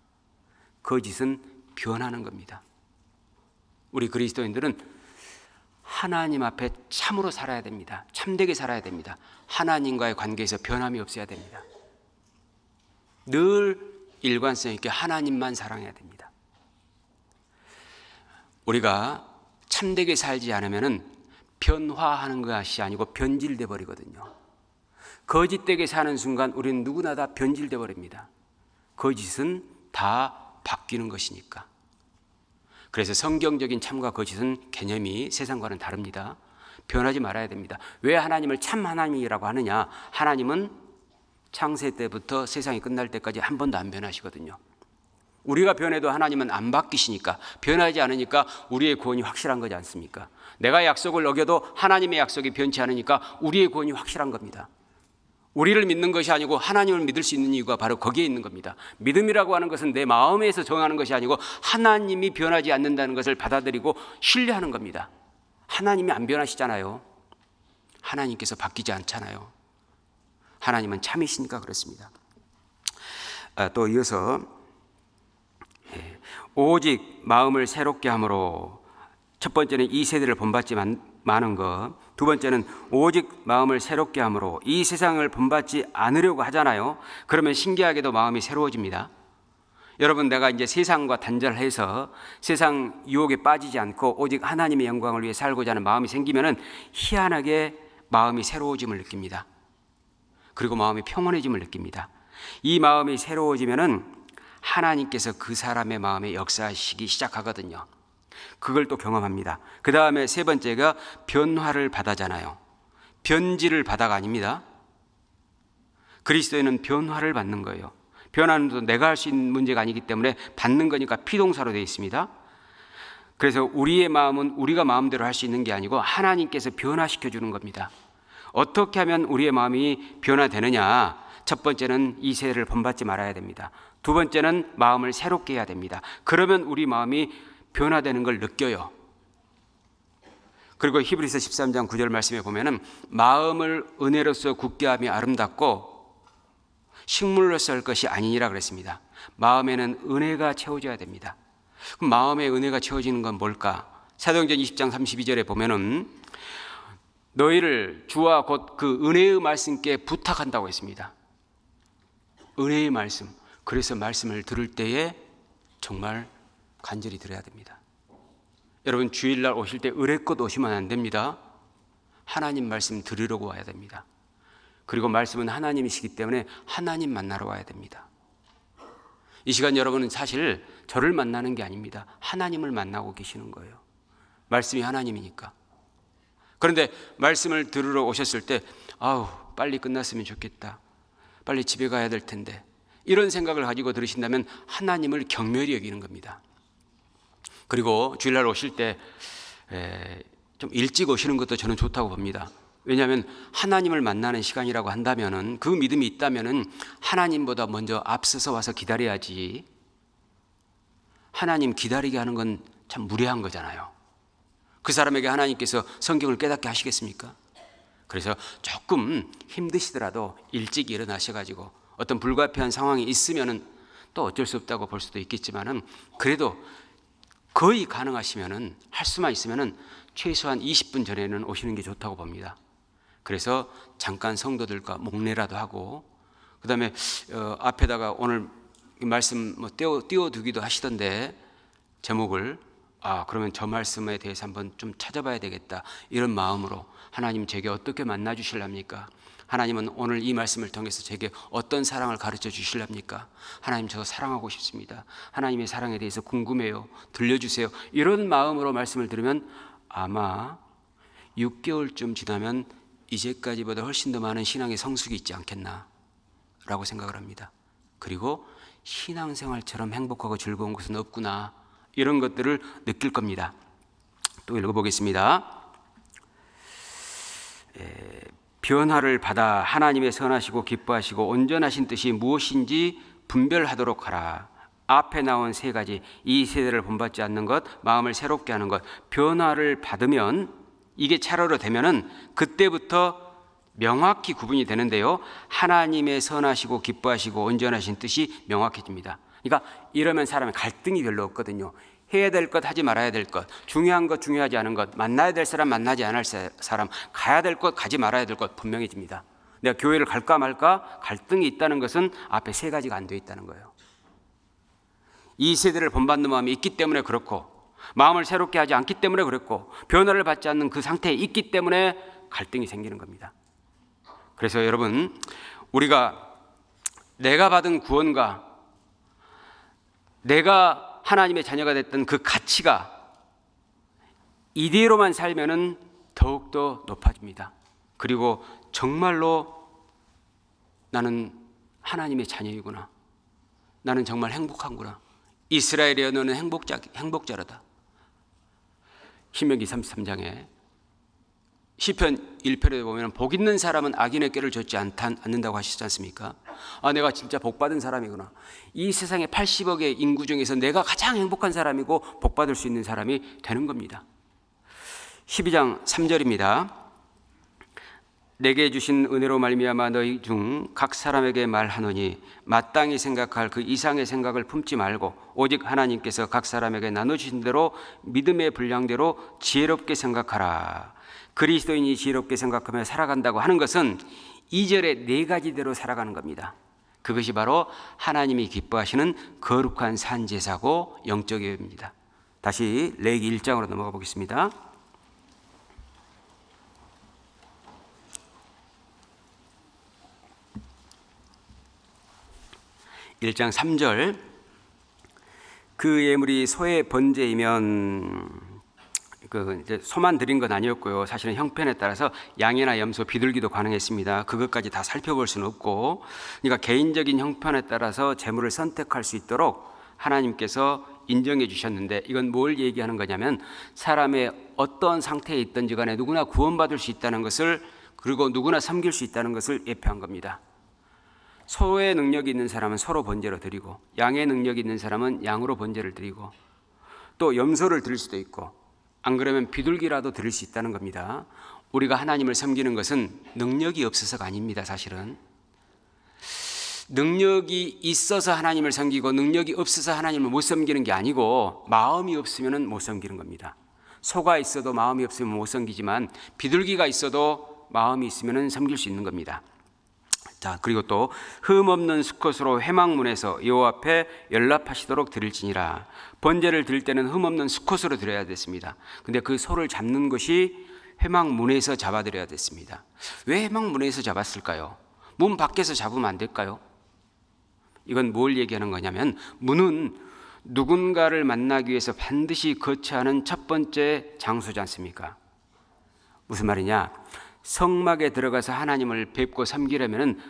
거짓은 변하는 겁니다. 우리 그리스도인들은 하나님 앞에 참으로 살아야 됩니다. 참되게 살아야 됩니다. 하나님과의 관계에서 변함이 없어야 됩니다. 늘 일관성 있게 하나님만 사랑해야 됩니다. 우리가 참되게 살지 않으면 변화하는 것이 아니고 변질돼 버리거든요. 거짓되게 사는 순간 우리는 누구나 다 변질돼 버립니다. 거짓은 다 바뀌는 것이니까. 그래서 성경적인 참과 거짓은 개념이 세상과는 다릅니다. 변하지 말아야 됩니다. 왜 하나님을 참 하나님이라고 하느냐? 하나님은 창세 때부터 세상이 끝날 때까지 한 번도 안 변하시거든요. 우리가 변해도 하나님은 안 바뀌시니까, 변하지 않으니까 우리의 구원이 확실한 거지 않습니까? 내가 약속을 어겨도 하나님의 약속이 변치 않으니까 우리의 구원이 확실한 겁니다. 우리를 믿는 것이 아니고 하나님을 믿을 수 있는 이유가 바로 거기에 있는 겁니다. 믿음이라고 하는 것은 내 마음에서 정하는 것이 아니고 하나님이 변하지 않는다는 것을 받아들이고 신뢰하는 겁니다. 하나님이 안 변하시잖아요. 하나님께서 바뀌지 않잖아요. 하나님은 참이시니까 그렇습니다. 또 이어서 오직 마음을 새롭게 함으로, 첫 번째는 이 세대를 본받지 마는 것, 두 번째는 오직 마음을 새롭게 함으로 이 세상을 본받지 않으려고 하잖아요. 그러면 신기하게도 마음이 새로워집니다. 여러분, 내가 이제 세상과 단절해서 세상 유혹에 빠지지 않고 오직 하나님의 영광을 위해 살고자 하는 마음이 생기면은 희한하게 마음이 새로워짐을 느낍니다. 그리고 마음이 평온해짐을 느낍니다. 이 마음이 새로워지면은 하나님께서 그 사람의 마음에 역사하시기 시작하거든요. 그걸 또 경험합니다. 그 다음에 세 번째가 변화를 받아잖아요. 변질을 받아가 아닙니다. 그리스도인은 변화를 받는 거예요. 변화는 또 내가 할 수 있는 문제가 아니기 때문에 받는 거니까 피동사로 되어 있습니다. 그래서 우리의 마음은 우리가 마음대로 할 수 있는 게 아니고 하나님께서 변화시켜 주는 겁니다. 어떻게 하면 우리의 마음이 변화되느냐? 첫 번째는 이 세대를 본받지 말아야 됩니다. 두 번째는 마음을 새롭게 해야 됩니다. 그러면 우리 마음이 변화되는 걸 느껴요. 그리고 히브리서 13장 9절 말씀에 보면은 마음을 은혜로서 굳게 함이 아름답고 식물로서 할 것이 아니니라 그랬습니다. 마음에는 은혜가 채워져야 됩니다. 그럼 마음에 은혜가 채워지는 건 뭘까? 사도행전 20장 32절에 보면은 너희를 주와 곧 그 은혜의 말씀께 부탁한다고 했습니다. 은혜의 말씀. 그래서 말씀을 들을 때에 정말 간절히 들어야 됩니다. 여러분, 주일날 오실 때 의뢰껏 오시면 안 됩니다. 하나님 말씀 들으려고 와야 됩니다. 그리고 말씀은 하나님이시기 때문에 하나님 만나러 와야 됩니다. 이 시간 여러분은 사실 저를 만나는 게 아닙니다. 하나님을 만나고 계시는 거예요. 말씀이 하나님이니까. 그런데 말씀을 들으러 오셨을 때 아우, 빨리 끝났으면 좋겠다. 빨리 집에 가야 될 텐데. 이런 생각을 가지고 들으신다면 하나님을 경멸히 여기는 겁니다. 그리고 주일날 오실 때 좀 일찍 오시는 것도 저는 좋다고 봅니다. 왜냐하면 하나님을 만나는 시간이라고 한다면은, 그 믿음이 있다면은 하나님보다 먼저 앞서서 와서 기다려야지. 하나님 기다리게 하는 건 참 무례한 거잖아요. 그 사람에게 하나님께서 성경을 깨닫게 하시겠습니까? 그래서 조금 힘드시더라도 일찍 일어나셔가지고 어떤 불가피한 상황이 있으면은 또 어쩔 수 없다고 볼 수도 있겠지만은, 그래도 거의 가능하시면은, 할 수만 있으면은 최소한 20분 전에는 오시는 게 좋다고 봅니다. 그래서 잠깐 성도들과 목례라도 하고, 그 다음에 앞에다가 오늘 말씀 뭐 띄워두기도 하시던데, 제목을 그러면 저 말씀에 대해서 한번 좀 찾아봐야 되겠다, 이런 마음으로 하나님 제게 어떻게 만나 주실랍니까? 하나님은 오늘 이 말씀을 통해서 제게 어떤 사랑을 가르쳐 주실랍니까? 하나님, 저 사랑하고 싶습니다. 하나님의 사랑에 대해서 궁금해요. 들려주세요. 이런 마음으로 말씀을 들으면 아마 6개월쯤 지나면 이제까지보다 훨씬 더 많은 신앙의 성숙이 있지 않겠나 라고 생각을 합니다. 그리고 신앙생활처럼 행복하고 즐거운 것은 없구나, 이런 것들을 느낄 겁니다. 또 읽어보겠습니다. 변화를 받아 하나님의 선하시고 기뻐하시고 온전하신 뜻이 무엇인지 분별하도록 하라. 앞에 나온 세 가지, 이 세대를 본받지 않는 것, 마음을 새롭게 하는 것, 변화를 받으면, 이게 차로로 되면은 그때부터 명확히 구분이 되는데요, 하나님의 선하시고 기뻐하시고 온전하신 뜻이 명확해집니다. 그러니까 이러면 사람의 갈등이 별로 없거든요. 해야 될 것, 하지 말아야 될 것, 중요한 것, 중요하지 않은 것, 만나야 될 사람, 만나지 않을 사람, 가야 될 것, 가지 말아야 될 것 분명해집니다. 내가 교회를 갈까 말까 갈등이 있다는 것은 앞에 세 가지가 안 돼 있다는 거예요. 이 세대를 본받는 마음이 있기 때문에 그렇고, 마음을 새롭게 하지 않기 때문에 그렇고, 변화를 받지 않는 그 상태에 있기 때문에 갈등이 생기는 겁니다. 그래서 여러분, 우리가 내가 받은 구원과 내가 하나님의 자녀가 됐던 그 가치가 이대로만 살면은 더욱더 높아집니다. 그리고 정말로 나는 하나님의 자녀이구나, 나는 정말 행복한구나, 이스라엘의 언어는 행복자라다. 신명기 33장에 시편 1편에 보면 복 있는 사람은 악인의 꾀를 좇지 않는다고 하시지 않습니까? 내가 진짜 복 받은 사람이구나. 이 세상의 80억의 인구 중에서 내가 가장 행복한 사람이고 복 받을 수 있는 사람이 되는 겁니다. 12장 3절입니다. 내게 주신 은혜로 말미암아 너희 중 각 사람에게 말하노니 마땅히 생각할 그 이상의 생각을 품지 말고 오직 하나님께서 각 사람에게 나눠주신 대로 믿음의 분량대로 지혜롭게 생각하라. 그리스도인이 지혜롭게 생각하며 살아간다고 하는 것은 2절의 4가지대로 살아가는 겁니다. 그것이 바로 하나님이 기뻐하시는 거룩한 산제사고 영적 예배입니다. 다시 레위기 1장으로 넘어가 보겠습니다. 1장 3절, 그 예물이 소의 번제이면 이제 소만 드린 건 아니었고요. 사실은 형편에 따라서 양이나 염소, 비둘기도 가능했습니다. 그것까지 다 살펴볼 수는 없고, 그러니까 개인적인 형편에 따라서 제물을 선택할 수 있도록 하나님께서 인정해 주셨는데, 이건 뭘 얘기하는 거냐면 사람의 어떤 상태에 있든지 간에 누구나 구원받을 수 있다는 것을, 그리고 누구나 섬길 수 있다는 것을 예표한 겁니다. 소의 능력이 있는 사람은 소로 번제로 드리고, 양의 능력이 있는 사람은 양으로 번제를 드리고, 또 염소를 드릴 수도 있고, 안 그러면 비둘기라도 드릴 수 있다는 겁니다. 우리가 하나님을 섬기는 것은 능력이 없어서가 아닙니다. 사실은 능력이 있어서 하나님을 섬기고 능력이 없어서 하나님을 못 섬기는 게 아니고, 마음이 없으면 못 섬기는 겁니다. 소가 있어도 마음이 없으면 못 섬기지만 비둘기가 있어도 마음이 있으면 섬길 수 있는 겁니다. 자, 그리고 또 흠없는 수컷으로 회막문에서 여호와 앞에 연락하시도록 드릴지니라. 번제를 드릴 때는 흠없는 수컷으로 드려야 됐습니다. 근데 그 소를 잡는 것이 회막문에서 잡아드려야 됐습니다. 왜 회막문에서 잡았을까요? 문 밖에서 잡으면 안 될까요? 이건 뭘 얘기하는 거냐면, 문은 누군가를 만나기 위해서 반드시 거쳐야 하는 첫 번째 장소지 않습니까? 무슨 말이냐? 성막에 들어가서 하나님을 뵙고 섬기려면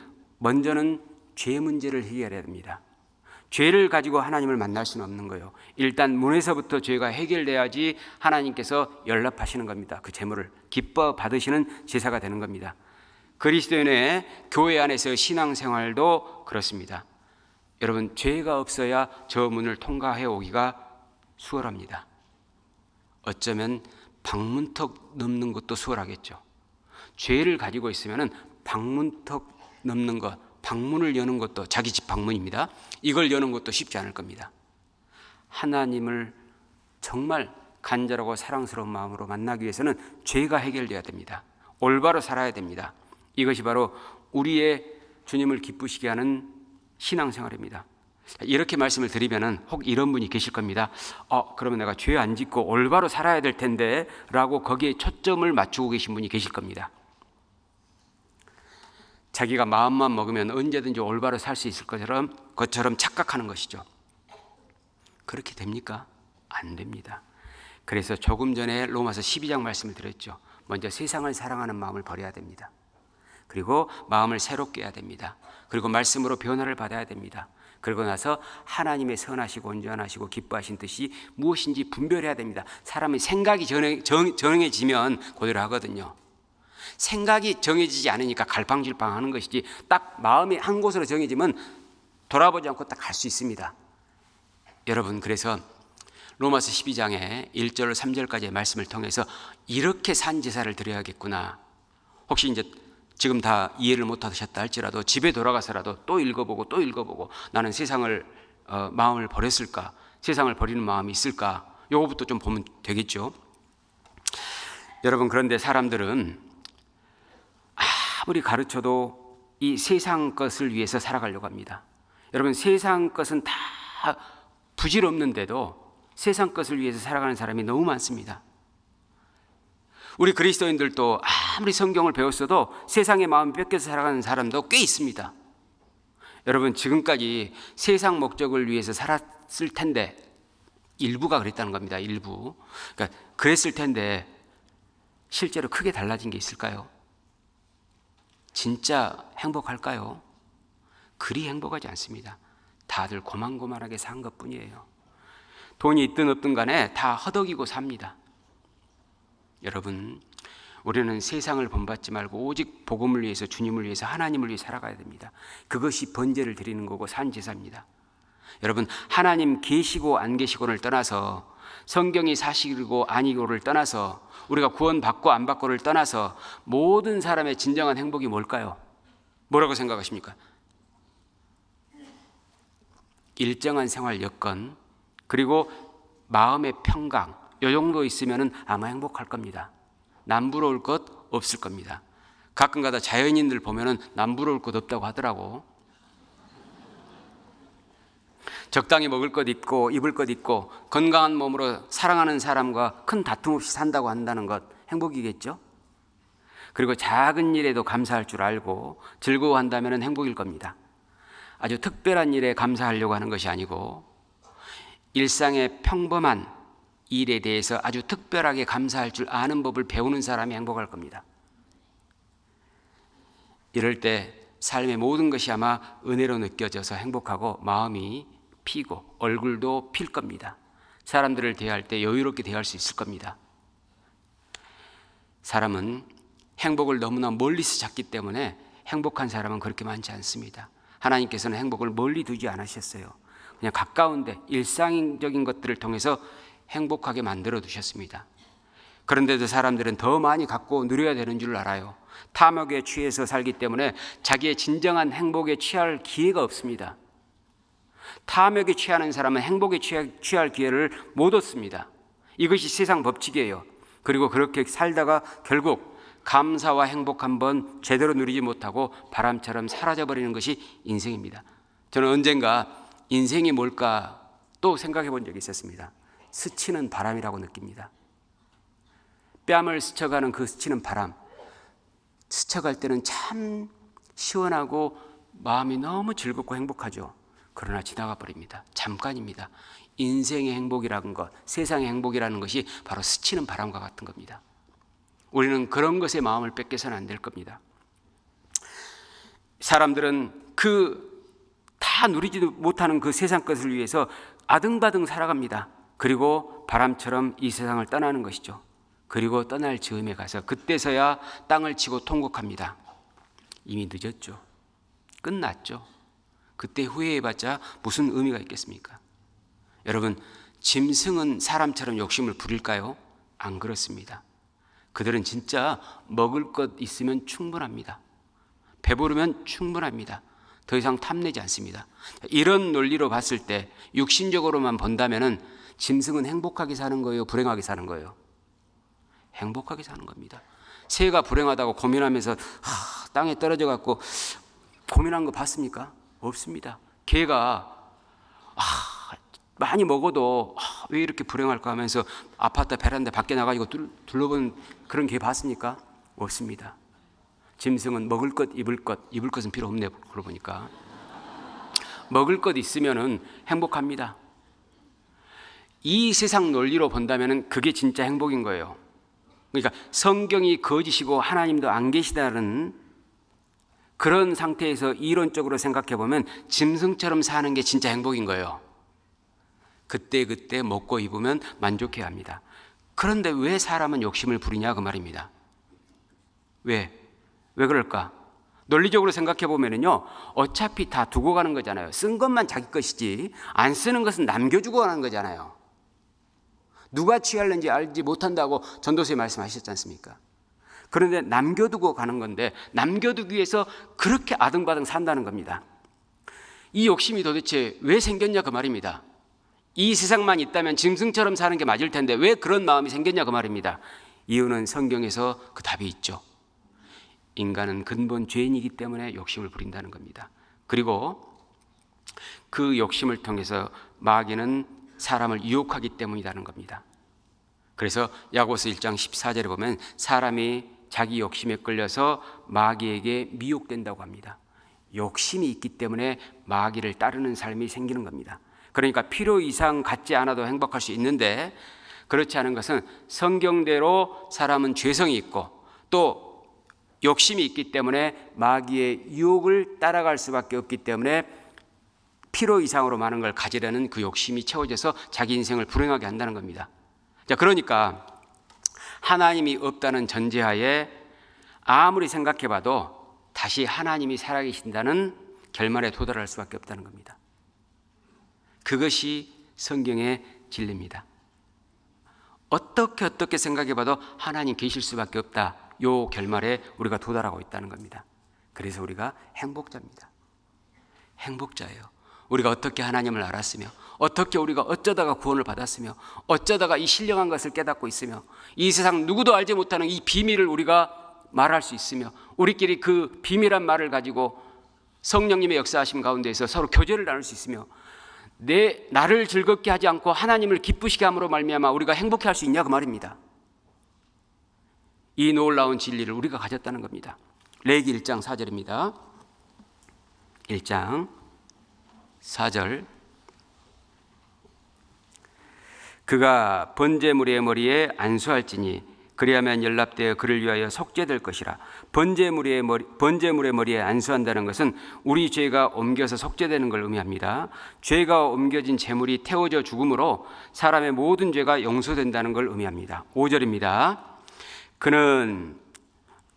먼저는 죄 문제를 해결해야 됩니다. 죄를 가지고 하나님을 만날 수는 없는 거예요. 일단 문에서부터 죄가 해결돼야지 하나님께서 연락하시는 겁니다. 그 제물을 기뻐 받으시는 제사가 되는 겁니다. 그리스도인의 교회 안에서 신앙생활도 그렇습니다. 여러분, 죄가 없어야 저 문을 통과해 오기가 수월합니다. 어쩌면 방문턱 넘는 것도 수월하겠죠. 죄를 가지고 있으면 방문턱 넘는 것, 방문을 여는 것도, 자기 집 방문입니다. 이걸 여는 것도 쉽지 않을 겁니다. 하나님을 정말 간절하고 사랑스러운 마음으로 만나기 위해서는 죄가 해결돼야 됩니다. 올바로 살아야 됩니다. 이것이 바로 우리의 주님을 기쁘시게 하는 신앙생활입니다. 이렇게 말씀을 드리면은 혹 이런 분이 계실 겁니다. 그러면 내가 죄 안 짓고 올바로 살아야 될 텐데 라고 거기에 초점을 맞추고 계신 분이 계실 겁니다. 자기가 마음만 먹으면 언제든지 올바로 살 수 있을 것처럼 착각하는 것이죠. 그렇게 됩니까? 안 됩니다. 그래서 조금 전에 로마서 12장 말씀을 드렸죠. 먼저 세상을 사랑하는 마음을 버려야 됩니다. 그리고 마음을 새롭게 해야 됩니다. 그리고 말씀으로 변화를 받아야 됩니다. 그러고 나서 하나님의 선하시고 온전하시고 기뻐하신 뜻이 무엇인지 분별해야 됩니다. 사람의 생각이 정해지면 그대로 하거든요. 생각이 정해지지 않으니까 갈팡질팡하는 것이지, 딱 마음이 한 곳으로 정해지면 돌아보지 않고 딱 갈 수 있습니다. 여러분, 그래서 로마서 12장에 1절 3절까지의 말씀을 통해서 이렇게 산 제사를 드려야겠구나. 혹시 이제 지금 다 이해를 못 하셨다 할지라도 집에 돌아가서라도 또 읽어보고 나는 세상을 마음을 버렸을까? 세상을 버리는 마음이 있을까? 요거부터 좀 보면 되겠죠. 여러분, 그런데 사람들은 아무리 가르쳐도 이 세상 것을 위해서 살아가려고 합니다. 여러분, 세상 것은 다 부질없는데도 세상 것을 위해서 살아가는 사람이 너무 많습니다. 우리 그리스도인들도 아무리 성경을 배웠어도 세상의 마음이 뺏겨서 살아가는 사람도 꽤 있습니다. 여러분, 지금까지 세상 목적을 위해서 살았을 텐데, 일부가 그랬다는 겁니다. 일부. 그러니까 그랬을 텐데 실제로 크게 달라진 게 있을까요? 진짜 행복할까요? 그리 행복하지 않습니다. 다들 고만고만하게 산 것뿐이에요. 돈이 있든 없든 간에 다 허덕이고 삽니다. 여러분, 우리는 세상을 본받지 말고 오직 복음을 위해서, 주님을 위해서, 하나님을 위해 살아가야 됩니다. 그것이 번제를 드리는 거고 산제사입니다. 여러분, 하나님 계시고 안 계시고를 떠나서 성경이 사실이고 아니고를 떠나서, 우리가 구원받고 안 받고를 떠나서 모든 사람의 진정한 행복이 뭘까요? 뭐라고 생각하십니까? 일정한 생활 여건, 그리고 마음의 평강, 이 정도 있으면 아마 행복할 겁니다. 남부러울 것 없을 겁니다. 가끔가다 자연인들 보면 남부러울 것 없다고 하더라고. 적당히 먹을 것 있고 입을 것 있고 건강한 몸으로 사랑하는 사람과 큰 다툼 없이 산다고 한다는 것, 행복이겠죠? 그리고 작은 일에도 감사할 줄 알고 즐거워한다면 행복일 겁니다. 아주 특별한 일에 감사하려고 하는 것이 아니고 일상의 평범한 일에 대해서 아주 특별하게 감사할 줄 아는 법을 배우는 사람이 행복할 겁니다. 이럴 때 삶의 모든 것이 아마 은혜로 느껴져서 행복하고 마음이 피고 얼굴도 필 겁니다. 사람들을 대할 때 여유롭게 대할 수 있을 겁니다. 사람은 행복을 너무나 멀리서 찾기 때문에 행복한 사람은 그렇게 많지 않습니다. 하나님께서는 행복을 멀리 두지 않으셨어요. 그냥 가까운데 일상적인 것들을 통해서 행복하게 만들어 두셨습니다. 그런데도 사람들은 더 많이 갖고 누려야 되는 줄 알아요. 탐욕에 취해서 살기 때문에 자기의 진정한 행복에 취할 기회가 없습니다. 탐욕에 취하는 사람은 행복에 취할 기회를 못 얻습니다. 이것이 세상 법칙이에요. 그리고 그렇게 살다가 결국 감사와 행복 한번 제대로 누리지 못하고 바람처럼 사라져버리는 것이 인생입니다. 저는 언젠가 인생이 뭘까 또 생각해 본 적이 있었습니다. 스치는 바람이라고 느낍니다. 뺨을 스쳐가는 그 스치는 바람, 스쳐갈 때는 참 시원하고 마음이 너무 즐겁고 행복하죠. 그러나 지나가 버립니다. 잠깐입니다. 인생의 행복이라는 것, 세상의 행복이라는 것이 바로 스치는 바람과 같은 겁니다. 우리는 그런 것에 마음을 뺏겨서는 안 될 겁니다. 사람들은 다 누리지도 못하는 그 세상 것을 위해서 아등바등 살아갑니다. 그리고 바람처럼 이 세상을 떠나는 것이죠. 그리고 떠날 즈음에 가서 그때서야 땅을 치고 통곡합니다. 이미 늦었죠. 끝났죠. 그때 후회해봤자 무슨 의미가 있겠습니까? 여러분, 짐승은 사람처럼 욕심을 부릴까요? 안 그렇습니다. 그들은 진짜 먹을 것 있으면 충분합니다. 배부르면 충분합니다. 더 이상 탐내지 않습니다. 이런 논리로 봤을 때 육신적으로만 본다면 짐승은 행복하게 사는 거예요? 불행하게 사는 거예요? 행복하게 사는 겁니다. 새가 불행하다고 고민하면서 땅에 떨어져 갖고 고민한 거 봤습니까? 없습니다. 개가 많이 먹어도 왜 이렇게 불행할까 하면서 아파트 베란다 밖에 나가지고 둘러본 그런 개 봤습니까? 없습니다. 짐승은 먹을 것, 입을 것은 필요 없네. 그러고 보니까 먹을 것 있으면은 행복합니다. 이 세상 논리로 본다면은 그게 진짜 행복인 거예요. 그러니까 성경이 거짓이고 하나님도 안 계시다는 그런 상태에서 이론적으로 생각해 보면 짐승처럼 사는 게 진짜 행복인 거예요. 그때 먹고 입으면 만족해야 합니다. 그런데 왜 사람은 욕심을 부리냐 그 말입니다. 왜 그럴까? 논리적으로 생각해 보면은요, 어차피 다 두고 가는 거잖아요. 쓴 것만 자기 것이지 안 쓰는 것은 남겨주고 가는 거잖아요. 누가 취할는지 알지 못한다고 전도서에 말씀하셨지 않습니까? 그런데 남겨두고 가는 건데 남겨두기 위해서 그렇게 아등바등 산다는 겁니다. 이 욕심이 도대체 왜 생겼냐 그 말입니다. 이 세상만 있다면 짐승처럼 사는 게 맞을 텐데 왜 그런 마음이 생겼냐 그 말입니다. 이유는 성경에서 그 답이 있죠. 인간은 근본 죄인이기 때문에 욕심을 부린다는 겁니다. 그리고 그 욕심을 통해서 마귀는 사람을 유혹하기 때문이라는 겁니다. 그래서 야고보서 1장 14절에 보면 사람이 자기 욕심에 끌려서 마귀에게 미혹된다고 합니다. 욕심이 있기 때문에 마귀를 따르는 삶이 생기는 겁니다. 그러니까 필요 이상 갖지 않아도 행복할 수 있는데 그렇지 않은 것은 성경대로 사람은 죄성이 있고 또 욕심이 있기 때문에 마귀의 유혹을 따라갈 수밖에 없기 때문에 필요 이상으로 많은 걸 가지려는 그 욕심이 채워져서 자기 인생을 불행하게 한다는 겁니다. 자, 그러니까 하나님이 없다는 전제하에 아무리 생각해봐도 다시 하나님이 살아계신다는 결말에 도달할 수밖에 없다는 겁니다. 그것이 성경의 진리입니다. 어떻게 생각해봐도 하나님 계실 수밖에 없다. 요 결말에 우리가 도달하고 있다는 겁니다. 그래서 우리가 행복자입니다. 행복자예요. 우리가 어떻게 하나님을 알았으며, 어떻게 우리가 어쩌다가 구원을 받았으며, 어쩌다가 이 신령한 것을 깨닫고 있으며, 이 세상 누구도 알지 못하는 이 비밀을 우리가 말할 수 있으며, 우리끼리 그 비밀한 말을 가지고 성령님의 역사하심 가운데에서 서로 교제를 나눌 수 있으며, 나를 즐겁게 하지 않고 하나님을 기쁘시게 함으로 말미암아 우리가 행복해 할 수 있냐 그 말입니다. 이 놀라운 진리를 우리가 가졌다는 겁니다. 레위기 1장 4절입니다. 1장 4절. 그가 번제물의 머리에 안수할지니 그리하면 연락되어 그를 위하여 속죄될 것이라. 번제물의 머리에 안수한다는 것은 우리 죄가 옮겨서 속죄되는 걸 의미합니다. 죄가 옮겨진 제물이 태워져 죽음으로 사람의 모든 죄가 용서된다는 걸 의미합니다. 5절입니다. 그는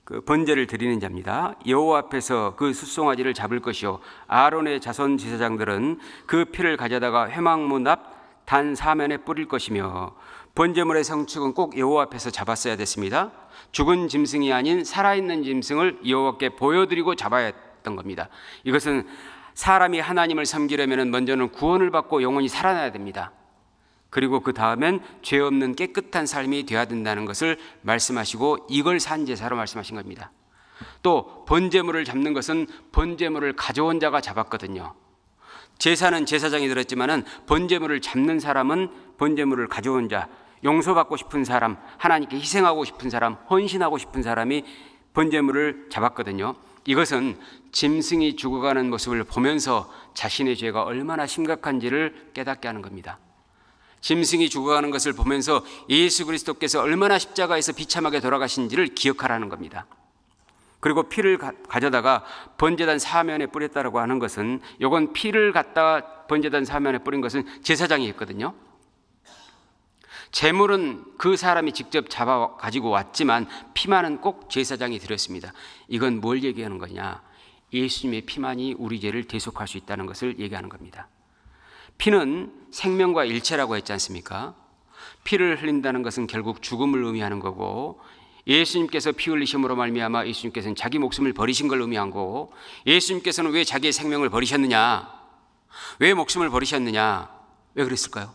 그 번제를 드리는 자입니다. 여호와 앞에서 그 숫송아지를 잡을 것이요 아론의 자손 제사장들은 그 피를 가져다가 회막문 앞 단 사면에 뿌릴 것이며, 번제물의 성축은 꼭 여호와 앞에서 잡았어야 됐습니다. 죽은 짐승이 아닌 살아있는 짐승을 여호와께 보여드리고 잡아야 했던 겁니다. 이것은 사람이 하나님을 섬기려면 먼저는 구원을 받고 영원히 살아나야 됩니다. 그리고 그 다음엔 죄 없는 깨끗한 삶이 되어야 된다는 것을 말씀하시고 이걸 산제사로 말씀하신 겁니다. 또 번제물을 잡는 것은 번제물을 가져온 자가 잡았거든요. 제사는 제사장이 들었지만은 번제물을 잡는 사람은 번제물을 가져온 자, 용서받고 싶은 사람, 하나님께 희생하고 싶은 사람, 헌신하고 싶은 사람이 번제물을 잡았거든요. 이것은 짐승이 죽어가는 모습을 보면서 자신의 죄가 얼마나 심각한지를 깨닫게 하는 겁니다. 짐승이 죽어가는 것을 보면서 예수 그리스도께서 얼마나 십자가에서 비참하게 돌아가신지를 기억하라는 겁니다. 그리고 피를 가져다가 번제단 사면에 뿌렸다라고 하는 것은, 이건 피를 갖다가 번제단 사면에 뿌린 것은 제사장이 했거든요. 제물은 그 사람이 직접 잡아 가지고 왔지만 피만은 꼭 제사장이 드렸습니다. 이건 뭘 얘기하는 거냐? 예수님의 피만이 우리 죄를 대속할 수 있다는 것을 얘기하는 겁니다. 피는 생명과 일체라고 했지 않습니까? 피를 흘린다는 것은 결국 죽음을 의미하는 거고, 예수님께서 피 흘리심으로 말미암아 예수님께서는 자기 목숨을 버리신 걸 의미한 거고, 예수님께서는 왜 자기의 생명을 버리셨느냐? 왜 목숨을 버리셨느냐? 왜 그랬을까요?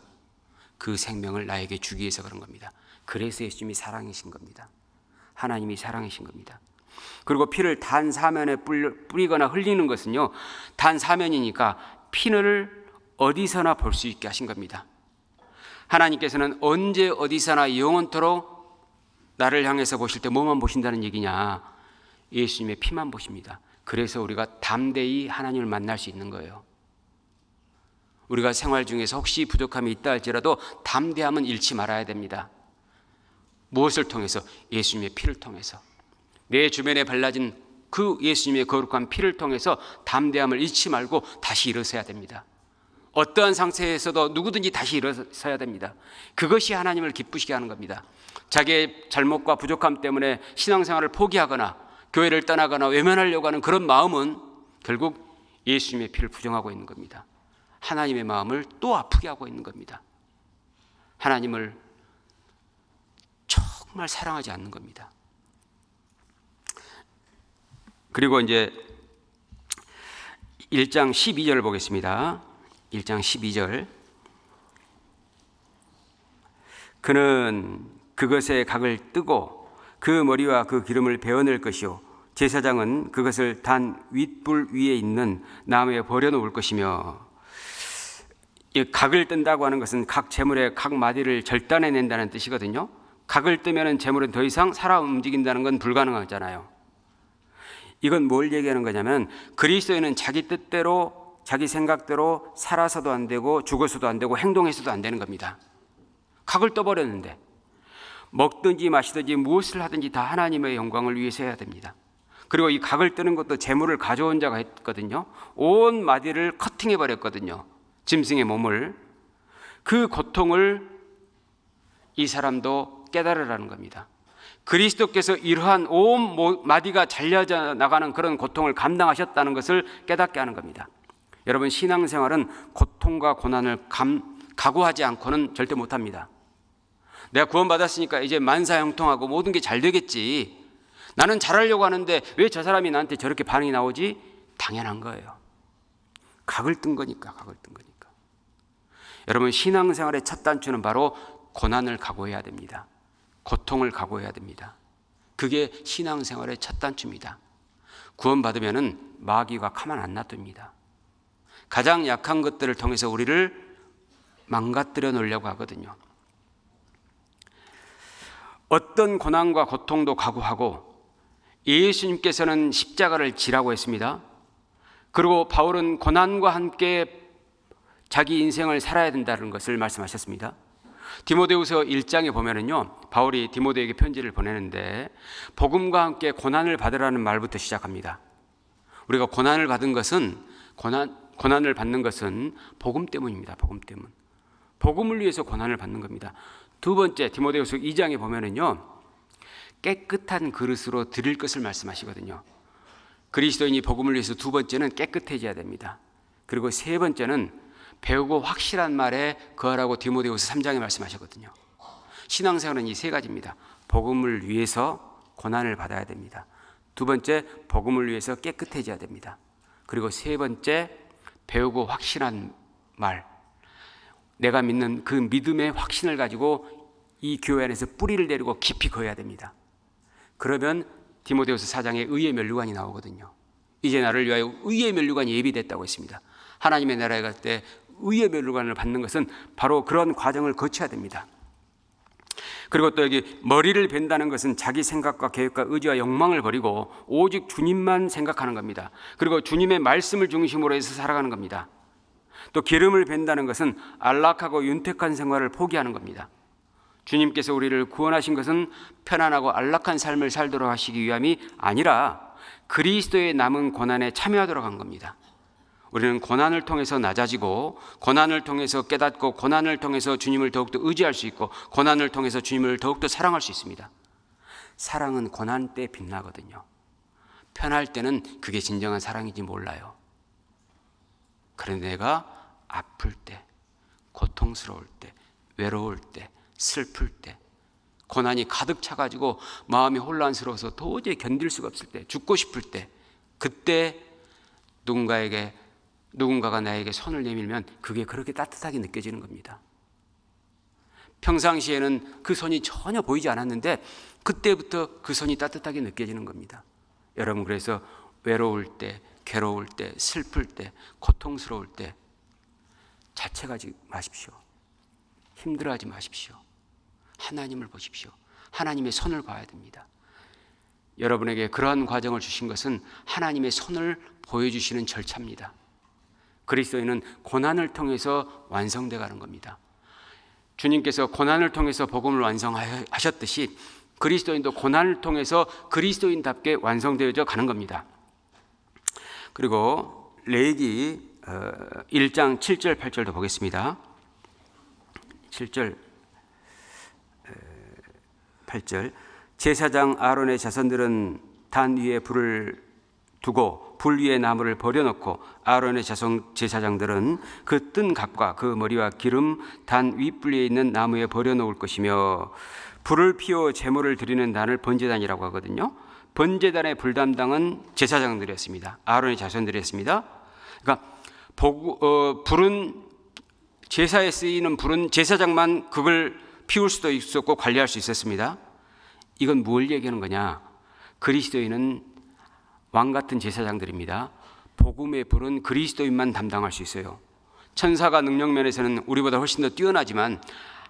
그 생명을 나에게 주기 위해서 그런 겁니다. 그래서 예수님이 사랑이신 겁니다. 하나님이 사랑이신 겁니다. 그리고 피를 단 사면에 뿌리거나 흘리는 것은요, 단 사면이니까 피를 어디서나 볼 수 있게 하신 겁니다. 하나님께서는 언제 어디서나 영원토록 나를 향해서 보실 때 뭐만 보신다는 얘기냐? 예수님의 피만 보십니다. 그래서 우리가 담대히 하나님을 만날 수 있는 거예요. 우리가 생활 중에서 혹시 부족함이 있다 할지라도 담대함은 잃지 말아야 됩니다. 무엇을 통해서? 예수님의 피를 통해서. 내 주변에 발라진 그 예수님의 거룩한 피를 통해서 담대함을 잃지 말고 다시 일어서야 됩니다. 어떠한 상태에서도 누구든지 다시 일어서야 됩니다. 그것이 하나님을 기쁘시게 하는 겁니다. 자기의 잘못과 부족함 때문에 신앙생활을 포기하거나 교회를 떠나거나 외면하려고 하는 그런 마음은 결국 예수님의 피를 부정하고 있는 겁니다. 하나님의 마음을 또 아프게 하고 있는 겁니다. 하나님을 정말 사랑하지 않는 겁니다. 그리고 이제 1장 12절을 보겠습니다. 1장 12절. 그는 그것의 각을 뜨고 그 머리와 그 기름을 베어낼 것이요 제사장은 그것을 단 윗불 위에 있는 나무에 버려놓을 것이며, 이 각을 뜬다고 하는 것은 각 제물의 각 마디를 절단해낸다는 뜻이거든요. 각을 뜨면 제물은 더 이상 살아 움직인다는 건 불가능하잖아요. 이건 뭘 얘기하는 거냐면, 그리스도인은 자기 뜻대로 자기 생각대로 살아서도 안 되고 죽어서도 안 되고 행동해서도 안 되는 겁니다. 각을 떠버렸는데 먹든지 마시든지 무엇을 하든지 다 하나님의 영광을 위해서 해야 됩니다. 그리고 이 각을 뜨는 것도 제물을 가져온 자가 했거든요. 온 마디를 커팅해버렸거든요. 짐승의 몸을. 그 고통을 이 사람도 깨달으라는 겁니다. 그리스도께서 이러한 온 마디가 잘려져 나가는 그런 고통을 감당하셨다는 것을 깨닫게 하는 겁니다. 여러분, 신앙생활은 고통과 고난을 각오하지 않고는 절대 못합니다. 내가 구원받았으니까 이제 만사형통하고 모든 게 잘 되겠지. 나는 잘하려고 하는데 왜 저 사람이 나한테 저렇게 반응이 나오지? 당연한 거예요. 각을 뜬 거니까. 여러분, 신앙생활의 첫 단추는 바로 고난을 각오해야 됩니다. 고통을 각오해야 됩니다. 그게 신앙생활의 첫 단추입니다. 구원받으면은 마귀가 가만 안 놔둡니다. 가장 약한 것들을 통해서 우리를 망가뜨려 놓으려고 하거든요. 어떤 고난과 고통도 각오하고 예수님께서는 십자가를 지라고 했습니다. 그리고 바울은 고난과 함께 자기 인생을 살아야 된다는 것을 말씀하셨습니다. 디모데후서 1장에 보면은요, 바울이 디모데에게 편지를 보내는데 복음과 함께 고난을 받으라는 말부터 시작합니다. 우리가 고난을 받는 것은 복음 때문입니다. 복음 때문. 복음을 위해서 고난을 받는 겁니다. 두 번째, 디모데후서 2장에 보면은요, 깨끗한 그릇으로 드릴 것을 말씀하시거든요. 그리스도인이 복음을 위해서 두 번째는 깨끗해져야 됩니다. 그리고 세 번째는 배우고 확실한 말에 거하라고 디모데후서 3장에 말씀하셨거든요. 신앙생활은 이 세 가지입니다. 복음을 위해서 고난을 받아야 됩니다. 두 번째, 복음을 위해서 깨끗해져야 됩니다. 그리고 세 번째, 배우고 확실한 말, 내가 믿는 그 믿음의 확신을 가지고 이 교회 안에서 뿌리를 내리고 깊이 거해야 됩니다. 그러면 디모데후서 4장에 의의 면류관이 나오거든요. 이제 나를 위하여 의의 면류관이 예비됐다고 했습니다. 하나님의 나라에 갈 때 의의 면류관을 받는 것은 바로 그런 과정을 거쳐야 됩니다. 그리고 또 여기 머리를 벤다는 것은 자기 생각과 계획과 의지와 욕망을 버리고 오직 주님만 생각하는 겁니다. 그리고 주님의 말씀을 중심으로 해서 살아가는 겁니다. 또 기름을 벤다는 것은 안락하고 윤택한 생활을 포기하는 겁니다. 주님께서 우리를 구원하신 것은 편안하고 안락한 삶을 살도록 하시기 위함이 아니라 그리스도의 남은 고난에 참여하도록 한 겁니다. 우리는 고난을 통해서 낮아지고, 고난을 통해서 깨닫고, 고난을 통해서 주님을 더욱더 의지할 수 있고, 고난을 통해서 주님을 더욱더 사랑할 수 있습니다. 사랑은 고난 때 빛나거든요. 편할 때는 그게 진정한 사랑인지 몰라요. 그런데 내가 아플 때, 고통스러울 때, 외로울 때, 슬플 때, 고난이 가득 차가지고 마음이 혼란스러워서 도저히 견딜 수가 없을 때, 죽고 싶을 때, 그때 누군가가 나에게 손을 내밀면 그게 그렇게 따뜻하게 느껴지는 겁니다. 평상시에는 그 손이 전혀 보이지 않았는데 그때부터 그 손이 따뜻하게 느껴지는 겁니다. 여러분, 그래서 외로울 때, 괴로울 때, 슬플 때, 고통스러울 때 자책하지 마십시오. 힘들어하지 마십시오. 하나님을 보십시오. 하나님의 손을 봐야 됩니다. 여러분에게 그러한 과정을 주신 것은 하나님의 손을 보여주시는 절차입니다. 그리스도인은 고난을 통해서 완성되어 가는 겁니다. 주님께서 고난을 통해서 복음을 완성하셨듯이 그리스도인도 고난을 통해서 그리스도인답게 완성되어져 가는 겁니다. 그리고 레위기 1장 7절 8절도 보겠습니다. 7절 8절 제사장 아론의 자손들은 단 위에 불을 두고 불 위에 나무를 버려놓고 아론의 제사장들은 그 뜬 갑과 그 머리와 기름 단 윗불리에 있는 나무에 버려놓을 것이며 불을 피워 제물을 드리는 단을 번제단이라고 하거든요. 번제단의 불담당은 제사장들이었습니다. 아론의 자손들이었습니다. 그러니까 불은 제사에 쓰이는 불은 제사장만 그걸 피울 수도 있었고 관리할 수 있었습니다. 이건 뭘 얘기하는 거냐? 그리스도인은 왕 같은 제사장들입니다. 복음의 불은 그리스도인만 담당할 수 있어요. 천사가 능력 면에서는 우리보다 훨씬 더 뛰어나지만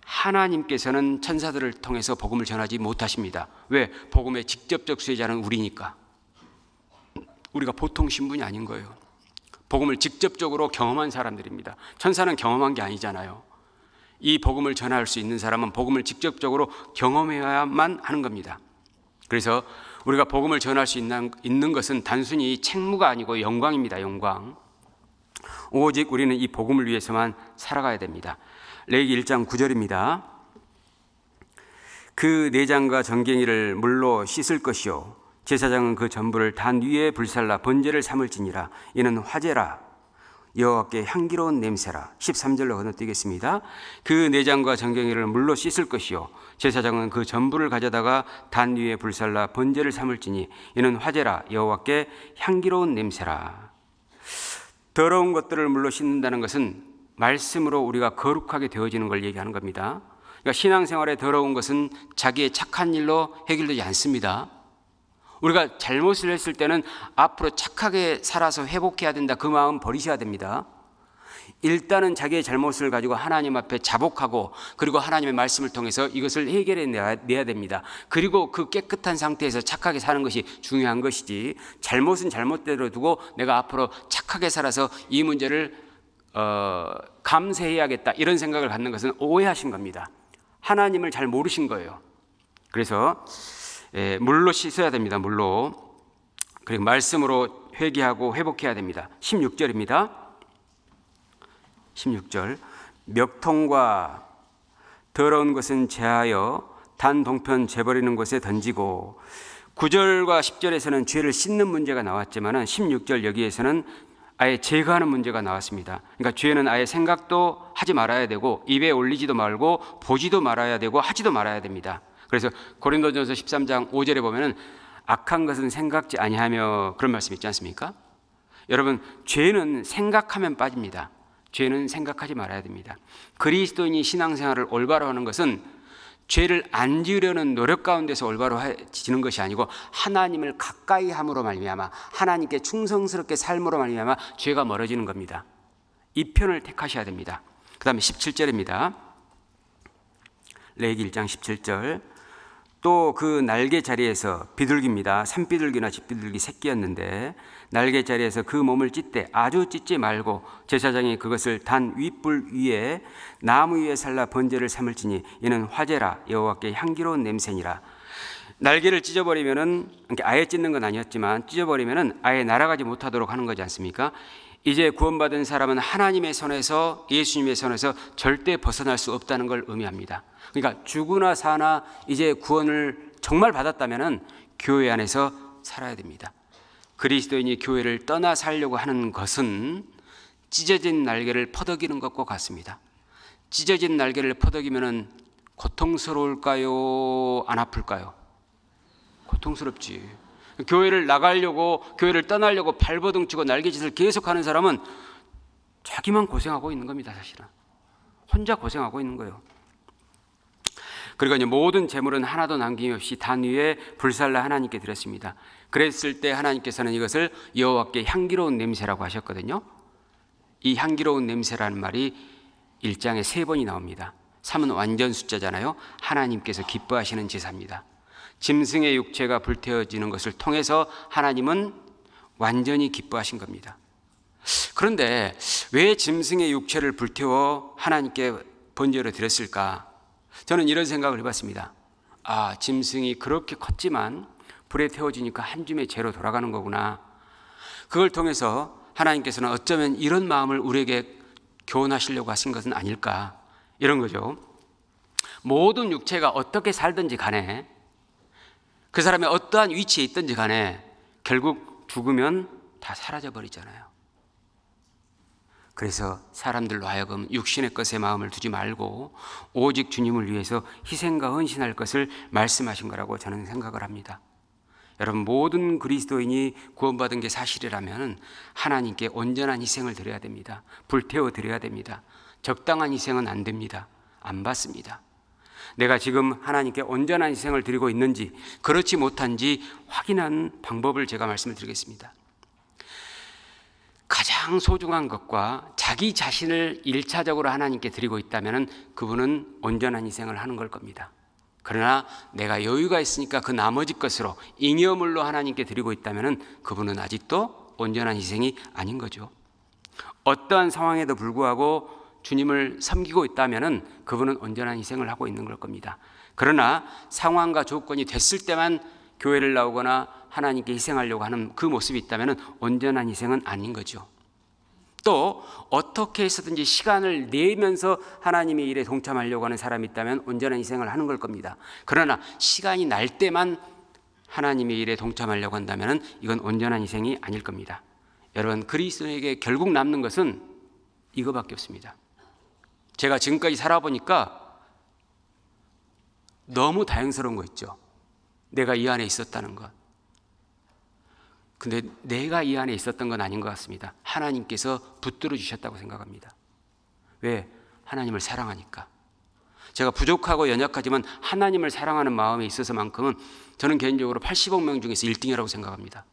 하나님께서는 천사들을 통해서 복음을 전하지 못하십니다. 왜? 복음의 직접적 수혜자는 우리니까. 우리가 보통 신분이 아닌 거예요. 복음을 직접적으로 경험한 사람들입니다. 천사는 경험한 게 아니잖아요. 이 복음을 전할 수 있는 사람은 복음을 직접적으로 경험해야만 하는 겁니다. 그래서 우리가 복음을 전할 수 있는 것은 단순히 책무가 아니고 영광입니다. 영광. 오직 우리는 이 복음을 위해서만 살아가야 됩니다. 레위기 1장 9절입니다. 그 내장과 정갱이를 물로 씻을 것이요 제사장은 그 전부를 단 위에 불살라 번제를 삼을지니라. 이는 화제라. 여호와께 향기로운 냄새라. 13절로 건너뛰겠습니다. 그 내장과 정경이를 물로 씻을 것이요 제사장은 그 전부를 가져다가 단 위에 불살라 번제를 삼을지니 이는 화제라. 여호와께 향기로운 냄새라. 더러운 것들을 물로 씻는다는 것은 말씀으로 우리가 거룩하게 되어지는 걸 얘기하는 겁니다. 그러니까 신앙생활에 더러운 것은 자기의 착한 일로 해결되지 않습니다. 우리가 잘못을 했을 때는 앞으로 착하게 살아서 회복해야 된다, 그 마음 버리셔야 됩니다. 일단은 자기의 잘못을 가지고 하나님 앞에 자복하고 그리고 하나님의 말씀을 통해서 이것을 해결해내야 됩니다. 그리고 그 깨끗한 상태에서 착하게 사는 것이 중요한 것이지, 잘못은 잘못대로 두고 내가 앞으로 착하게 살아서 이 문제를 감수해야겠다 이런 생각을 갖는 것은 오해하신 겁니다. 하나님을 잘 모르신 거예요. 그래서 물로 씻어야 됩니다. 물로. 그리고 말씀으로 회개하고 회복해야 됩니다. 16절입니다. 16절 멱통과 더러운 것은 제하여 단 동편 재버리는 곳에 던지고. 9절과 10절에서는 죄를 씻는 문제가 나왔지만 16절 여기에서는 아예 제거하는 문제가 나왔습니다. 그러니까 죄는 아예 생각도 하지 말아야 되고 입에 올리지도 말고 보지도 말아야 되고 하지도 말아야 됩니다. 그래서 고린도전서 13장 5절에 보면은 악한 것은 생각지 아니하며 그런 말씀 있지 않습니까? 여러분, 죄는 생각하면 빠집니다. 죄는 생각하지 말아야 됩니다. 그리스도인이 신앙생활을 올바로 하는 것은 죄를 안 지으려는 노력 가운데서 올바로 지는 것이 아니고 하나님을 가까이 함으로 말미암아 하나님께 충성스럽게 삶으로 말미암아 죄가 멀어지는 겁니다. 이 편을 택하셔야 됩니다. 그 다음에 17절입니다. 레위기 1장 17절 또 그 날개 자리에서 비둘기입니다. 산비둘기나 집비둘기 새끼였는데 날개 자리에서 그 몸을 찢되 아주 찢지 말고 제사장이 그것을 단 윗불 위에 나무 위에 살라 번제를 삼을지니 이는 화제라. 여호와께 향기로운 냄새니라. 날개를 찢어버리면은 아예 찢는 건 아니었지만 찢어버리면은 아예 날아가지 못하도록 하는 거지 않습니까? 이제 구원받은 사람은 하나님의 손에서, 예수님의 손에서 절대 벗어날 수 없다는 걸 의미합니다. 그러니까 죽으나 사나 이제 구원을 정말 받았다면은 교회 안에서 살아야 됩니다. 그리스도인이 교회를 떠나 살려고 하는 것은 찢어진 날개를 퍼덕이는 것과 같습니다. 찢어진 날개를 퍼덕이면은 고통스러울까요? 안 아플까요? 고통스럽지. 교회를 나가려고, 교회를 떠나려고 발버둥치고 날개짓을 계속하는 사람은 자기만 고생하고 있는 겁니다. 사실은 혼자 고생하고 있는 거예요. 그리고 이제 모든 재물은 하나도 남김없이 단 위에 불살라 하나님께 드렸습니다. 그랬을 때 하나님께서는 이것을 여호와께 향기로운 냄새라고 하셨거든요. 이 향기로운 냄새라는 말이 1장에 3번이 나옵니다. 3은 완전 숫자잖아요. 하나님께서 기뻐하시는 제사입니다. 짐승의 육체가 불태워지는 것을 통해서 하나님은 완전히 기뻐하신 겁니다. 그런데 왜 짐승의 육체를 불태워 하나님께 번제로 드렸을까? 저는 이런 생각을 해봤습니다. 짐승이 그렇게 컸지만 불에 태워지니까 한 줌의 죄로 돌아가는 거구나. 그걸 통해서 하나님께서는 어쩌면 이런 마음을 우리에게 교훈하시려고 하신 것은 아닐까, 이런 거죠. 모든 육체가 어떻게 살든지 간에, 그 사람이 어떠한 위치에 있든지 간에 결국 죽으면 다 사라져 버리잖아요. 그래서 사람들로 하여금 육신의 것에 마음을 두지 말고 오직 주님을 위해서 희생과 헌신할 것을 말씀하신 거라고 저는 생각을 합니다. 여러분, 모든 그리스도인이 구원받은 게 사실이라면 하나님께 온전한 희생을 드려야 됩니다. 불태워 드려야 됩니다. 적당한 희생은 안 됩니다. 안 받습니다. 내가 지금 하나님께 온전한 희생을 드리고 있는지 그렇지 못한지 확인하는 방법을 제가 말씀을 드리겠습니다. 가장 소중한 것과 자기 자신을 1차적으로 하나님께 드리고 있다면 그분은 온전한 희생을 하는 걸 겁니다. 그러나 내가 여유가 있으니까 그 나머지 것으로 잉여물로 하나님께 드리고 있다면 그분은 아직도 온전한 희생이 아닌 거죠. 어떠한 상황에도 불구하고 주님을 섬기고 있다면 그분은 온전한 희생을 하고 있는 걸 겁니다. 그러나 상황과 조건이 됐을 때만 교회를 나오거나 하나님께 희생하려고 하는 그 모습이 있다면 온전한 희생은 아닌 거죠. 또 어떻게 해서든지 시간을 내면서 하나님의 일에 동참하려고 하는 사람이 있다면 온전한 희생을 하는 걸 겁니다. 그러나 시간이 날 때만 하나님의 일에 동참하려고 한다면 이건 온전한 희생이 아닐 겁니다. 여러분, 그리스도인에게 결국 남는 것은 이거밖에 없습니다. 제가 지금까지 살아보니까 너무 다행스러운 거 있죠. 내가 이 안에 있었다는 것. 근데 내가 이 안에 있었던 건 아닌 것 같습니다. 하나님께서 붙들어 주셨다고 생각합니다. 왜? 하나님을 사랑하니까. 제가 부족하고 연약하지만 하나님을 사랑하는 마음에 있어서만큼은 저는 개인적으로 80억 명 중에서 1등이라고 생각합니다.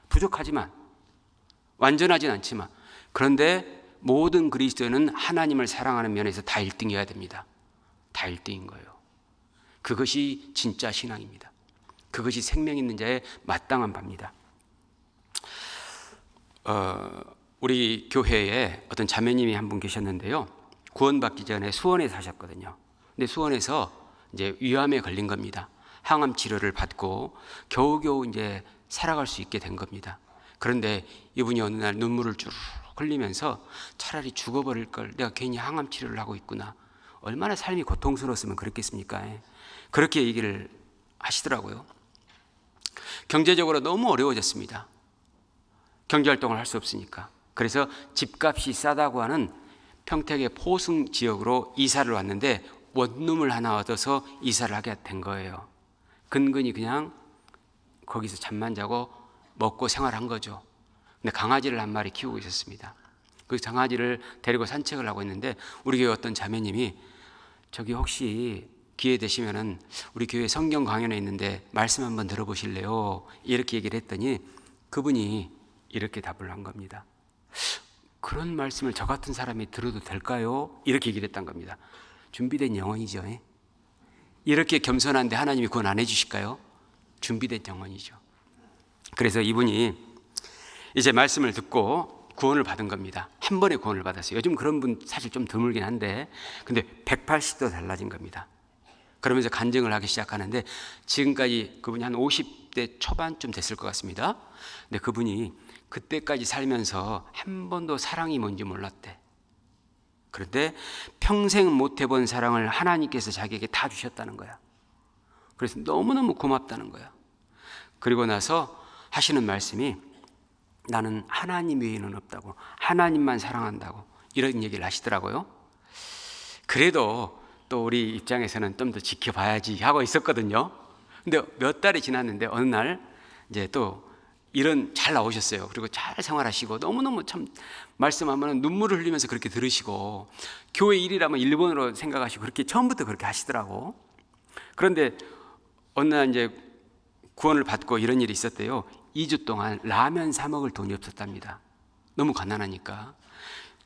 부족하지만, 완전하진 않지만, 그런데 모든 그리스도인은 하나님을 사랑하는 면에서 다 1등이어야 됩니다. 다 1등인 거예요. 그것이 진짜 신앙입니다. 그것이 생명 있는 자의 마땅한 바입니다. 우리 교회에 어떤 자매님이 한 분 계셨는데요. 구원받기 전에 수원에 사셨거든요. 근데 수원에서 이제 위암에 걸린 겁니다. 항암 치료를 받고 겨우겨우 이제 살아갈 수 있게 된 겁니다. 그런데 이분이 어느 날 눈물을 쭉 흘리면서 차라리 죽어버릴 걸, 내가 괜히 항암 치료를 하고 있구나. 얼마나 삶이 고통스러웠으면 그랬겠습니까? 그렇게 얘기를 하시더라고요. 경제적으로 너무 어려워졌습니다. 경제활동을 할 수 없으니까. 그래서 집값이 싸다고 하는 평택의 포승 지역으로 이사를 왔는데 원룸을 하나 얻어서 이사를 하게 된 거예요. 근근히 그냥 거기서 잠만 자고 먹고 생활한 거죠. 근데 강아지를 한 마리 키우고 있었습니다. 그 강아지를 데리고 산책을 하고 있는데 우리 교회 어떤 자매님이 저기 혹시 기회 되시면은 우리 교회 성경 강연회 있는데 말씀 한번 들어보실래요? 이렇게 얘기를 했더니 그분이 이렇게 답을 한 겁니다. 그런 말씀을 저 같은 사람이 들어도 될까요? 이렇게 얘기를 했단 겁니다. 준비된 영혼이죠. 이렇게 겸손한데 하나님이 구원 안 해주실까요? 준비된 영혼이죠. 그래서 이분이 이제 말씀을 듣고 구원을 받은 겁니다. 한 번에 구원을 받았어요. 요즘 그런 분 사실 좀 드물긴 한데, 근데 180도 달라진 겁니다. 그러면서 간증을 하기 시작하는데 지금까지 그분이 한 50대 초반쯤 됐을 것 같습니다. 근데 그분이 그때까지 살면서 한 번도 사랑이 뭔지 몰랐대. 그런데 평생 못 해본 사랑을 하나님께서 자기에게 다 주셨다는 거야. 그래서 너무너무 고맙다는 거야. 그리고 나서 하시는 말씀이 나는 하나님 외에는 없다고, 하나님만 사랑한다고, 이런 얘기를 하시더라고요. 그래도 또 우리 입장에서는 좀 더 지켜봐야지 하고 있었거든요. 근데 몇 달이 지났는데 어느 날 이제 또 이런 잘 나오셨어요. 그리고 잘 생활하시고 너무너무 참 말씀하면 눈물을 흘리면서 그렇게 들으시고 교회 일이라면 일본어로 생각하시고 그렇게 처음부터 그렇게 하시더라고. 그런데 어느 날 이제 구원을 받고 이런 일이 있었대요. 2주 동안 라면 사 먹을 돈이 없었답니다. 너무 가난하니까.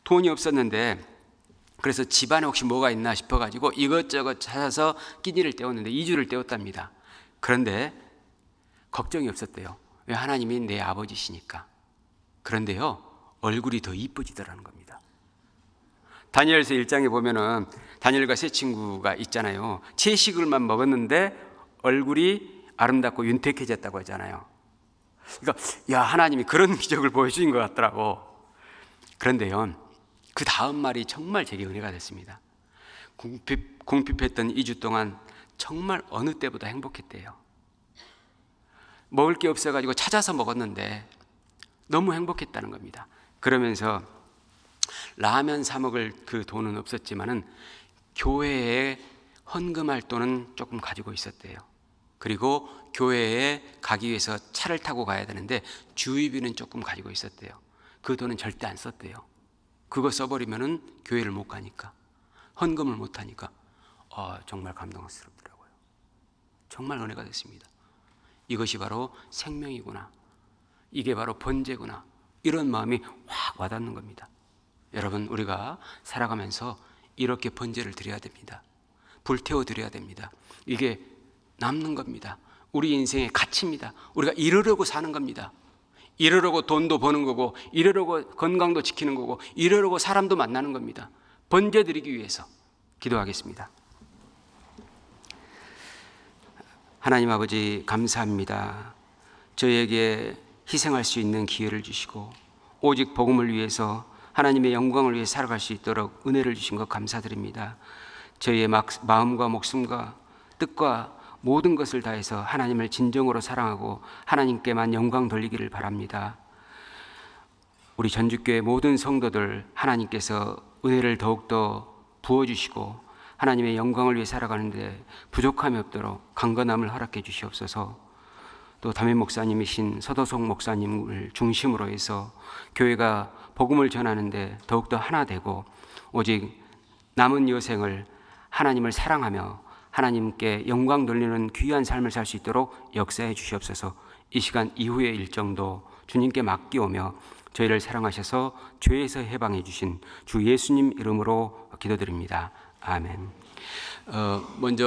돈이 없었는데 그래서 집안에 혹시 뭐가 있나 싶어가지고 이것저것 찾아서 끼니를 때웠는데 2주를 때웠답니다. 그런데 걱정이 없었대요. 왜? 하나님이 내 아버지시니까. 그런데요, 얼굴이 더 이뻐지더라는 겁니다. 다니엘서 1장에 보면은 다니엘과 세 친구가 있잖아요. 채식을만 먹었는데 얼굴이 아름답고 윤택해졌다고 하잖아요. 그러니까 야, 하나님이 그런 기적을 보여주신 것 같더라고. 그런데요, 그 다음 말이 정말 제게 은혜가 됐습니다. 궁핍했던 2주 동안 정말 어느 때보다 행복했대요. 먹을 게 없어가지고 찾아서 먹었는데 너무 행복했다는 겁니다. 그러면서 라면 사 먹을 그 돈은 없었지만은 교회에 헌금할 돈은 조금 가지고 있었대요. 그리고 교회에 가기 위해서 차를 타고 가야 되는데 주유비는 조금 가지고 있었대요. 그 돈은 절대 안 썼대요. 그거 써버리면은 교회를 못 가니까, 헌금을 못 하니까. 정말 감동스럽더라고요. 정말 은혜가 됐습니다. 이것이 바로 생명이구나, 이게 바로 번제구나, 이런 마음이 확 와닿는 겁니다. 여러분, 우리가 살아가면서 이렇게 번제를 드려야 됩니다. 불태워 드려야 됩니다. 이게 남는 겁니다. 우리 인생의 가치입니다. 우리가 이러려고 사는 겁니다. 이러려고 돈도 버는 거고, 이러려고 건강도 지키는 거고, 이러려고 사람도 만나는 겁니다. 번제 드리기 위해서 기도하겠습니다. 하나님 아버지, 감사합니다. 저희에게 희생할 수 있는 기회를 주시고 오직 복음을 위해서, 하나님의 영광을 위해 살아갈 수 있도록 은혜를 주신 것 감사드립니다. 저희의 마음과 목숨과 뜻과 모든 것을 다해서 하나님을 진정으로 사랑하고 하나님께만 영광 돌리기를 바랍니다. 우리 전주교회 모든 성도들 하나님께서 은혜를 더욱더 부어주시고 하나님의 영광을 위해 살아가는데 부족함이 없도록 강건함을 허락해 주시옵소서. 또 담임 목사님이신 서도석 목사님을 중심으로 해서 교회가 복음을 전하는데 더욱더 하나 되고 오직 남은 여생을 하나님을 사랑하며 하나님께 영광 돌리는 귀한 삶을 살 수 있도록 역사해 주시옵소서. 이 시간 이후의 일정도 주님께 맡기오며 저희를 사랑하셔서 죄에서 해방해 주신 주 예수님 이름으로 기도드립니다. 아멘. 먼저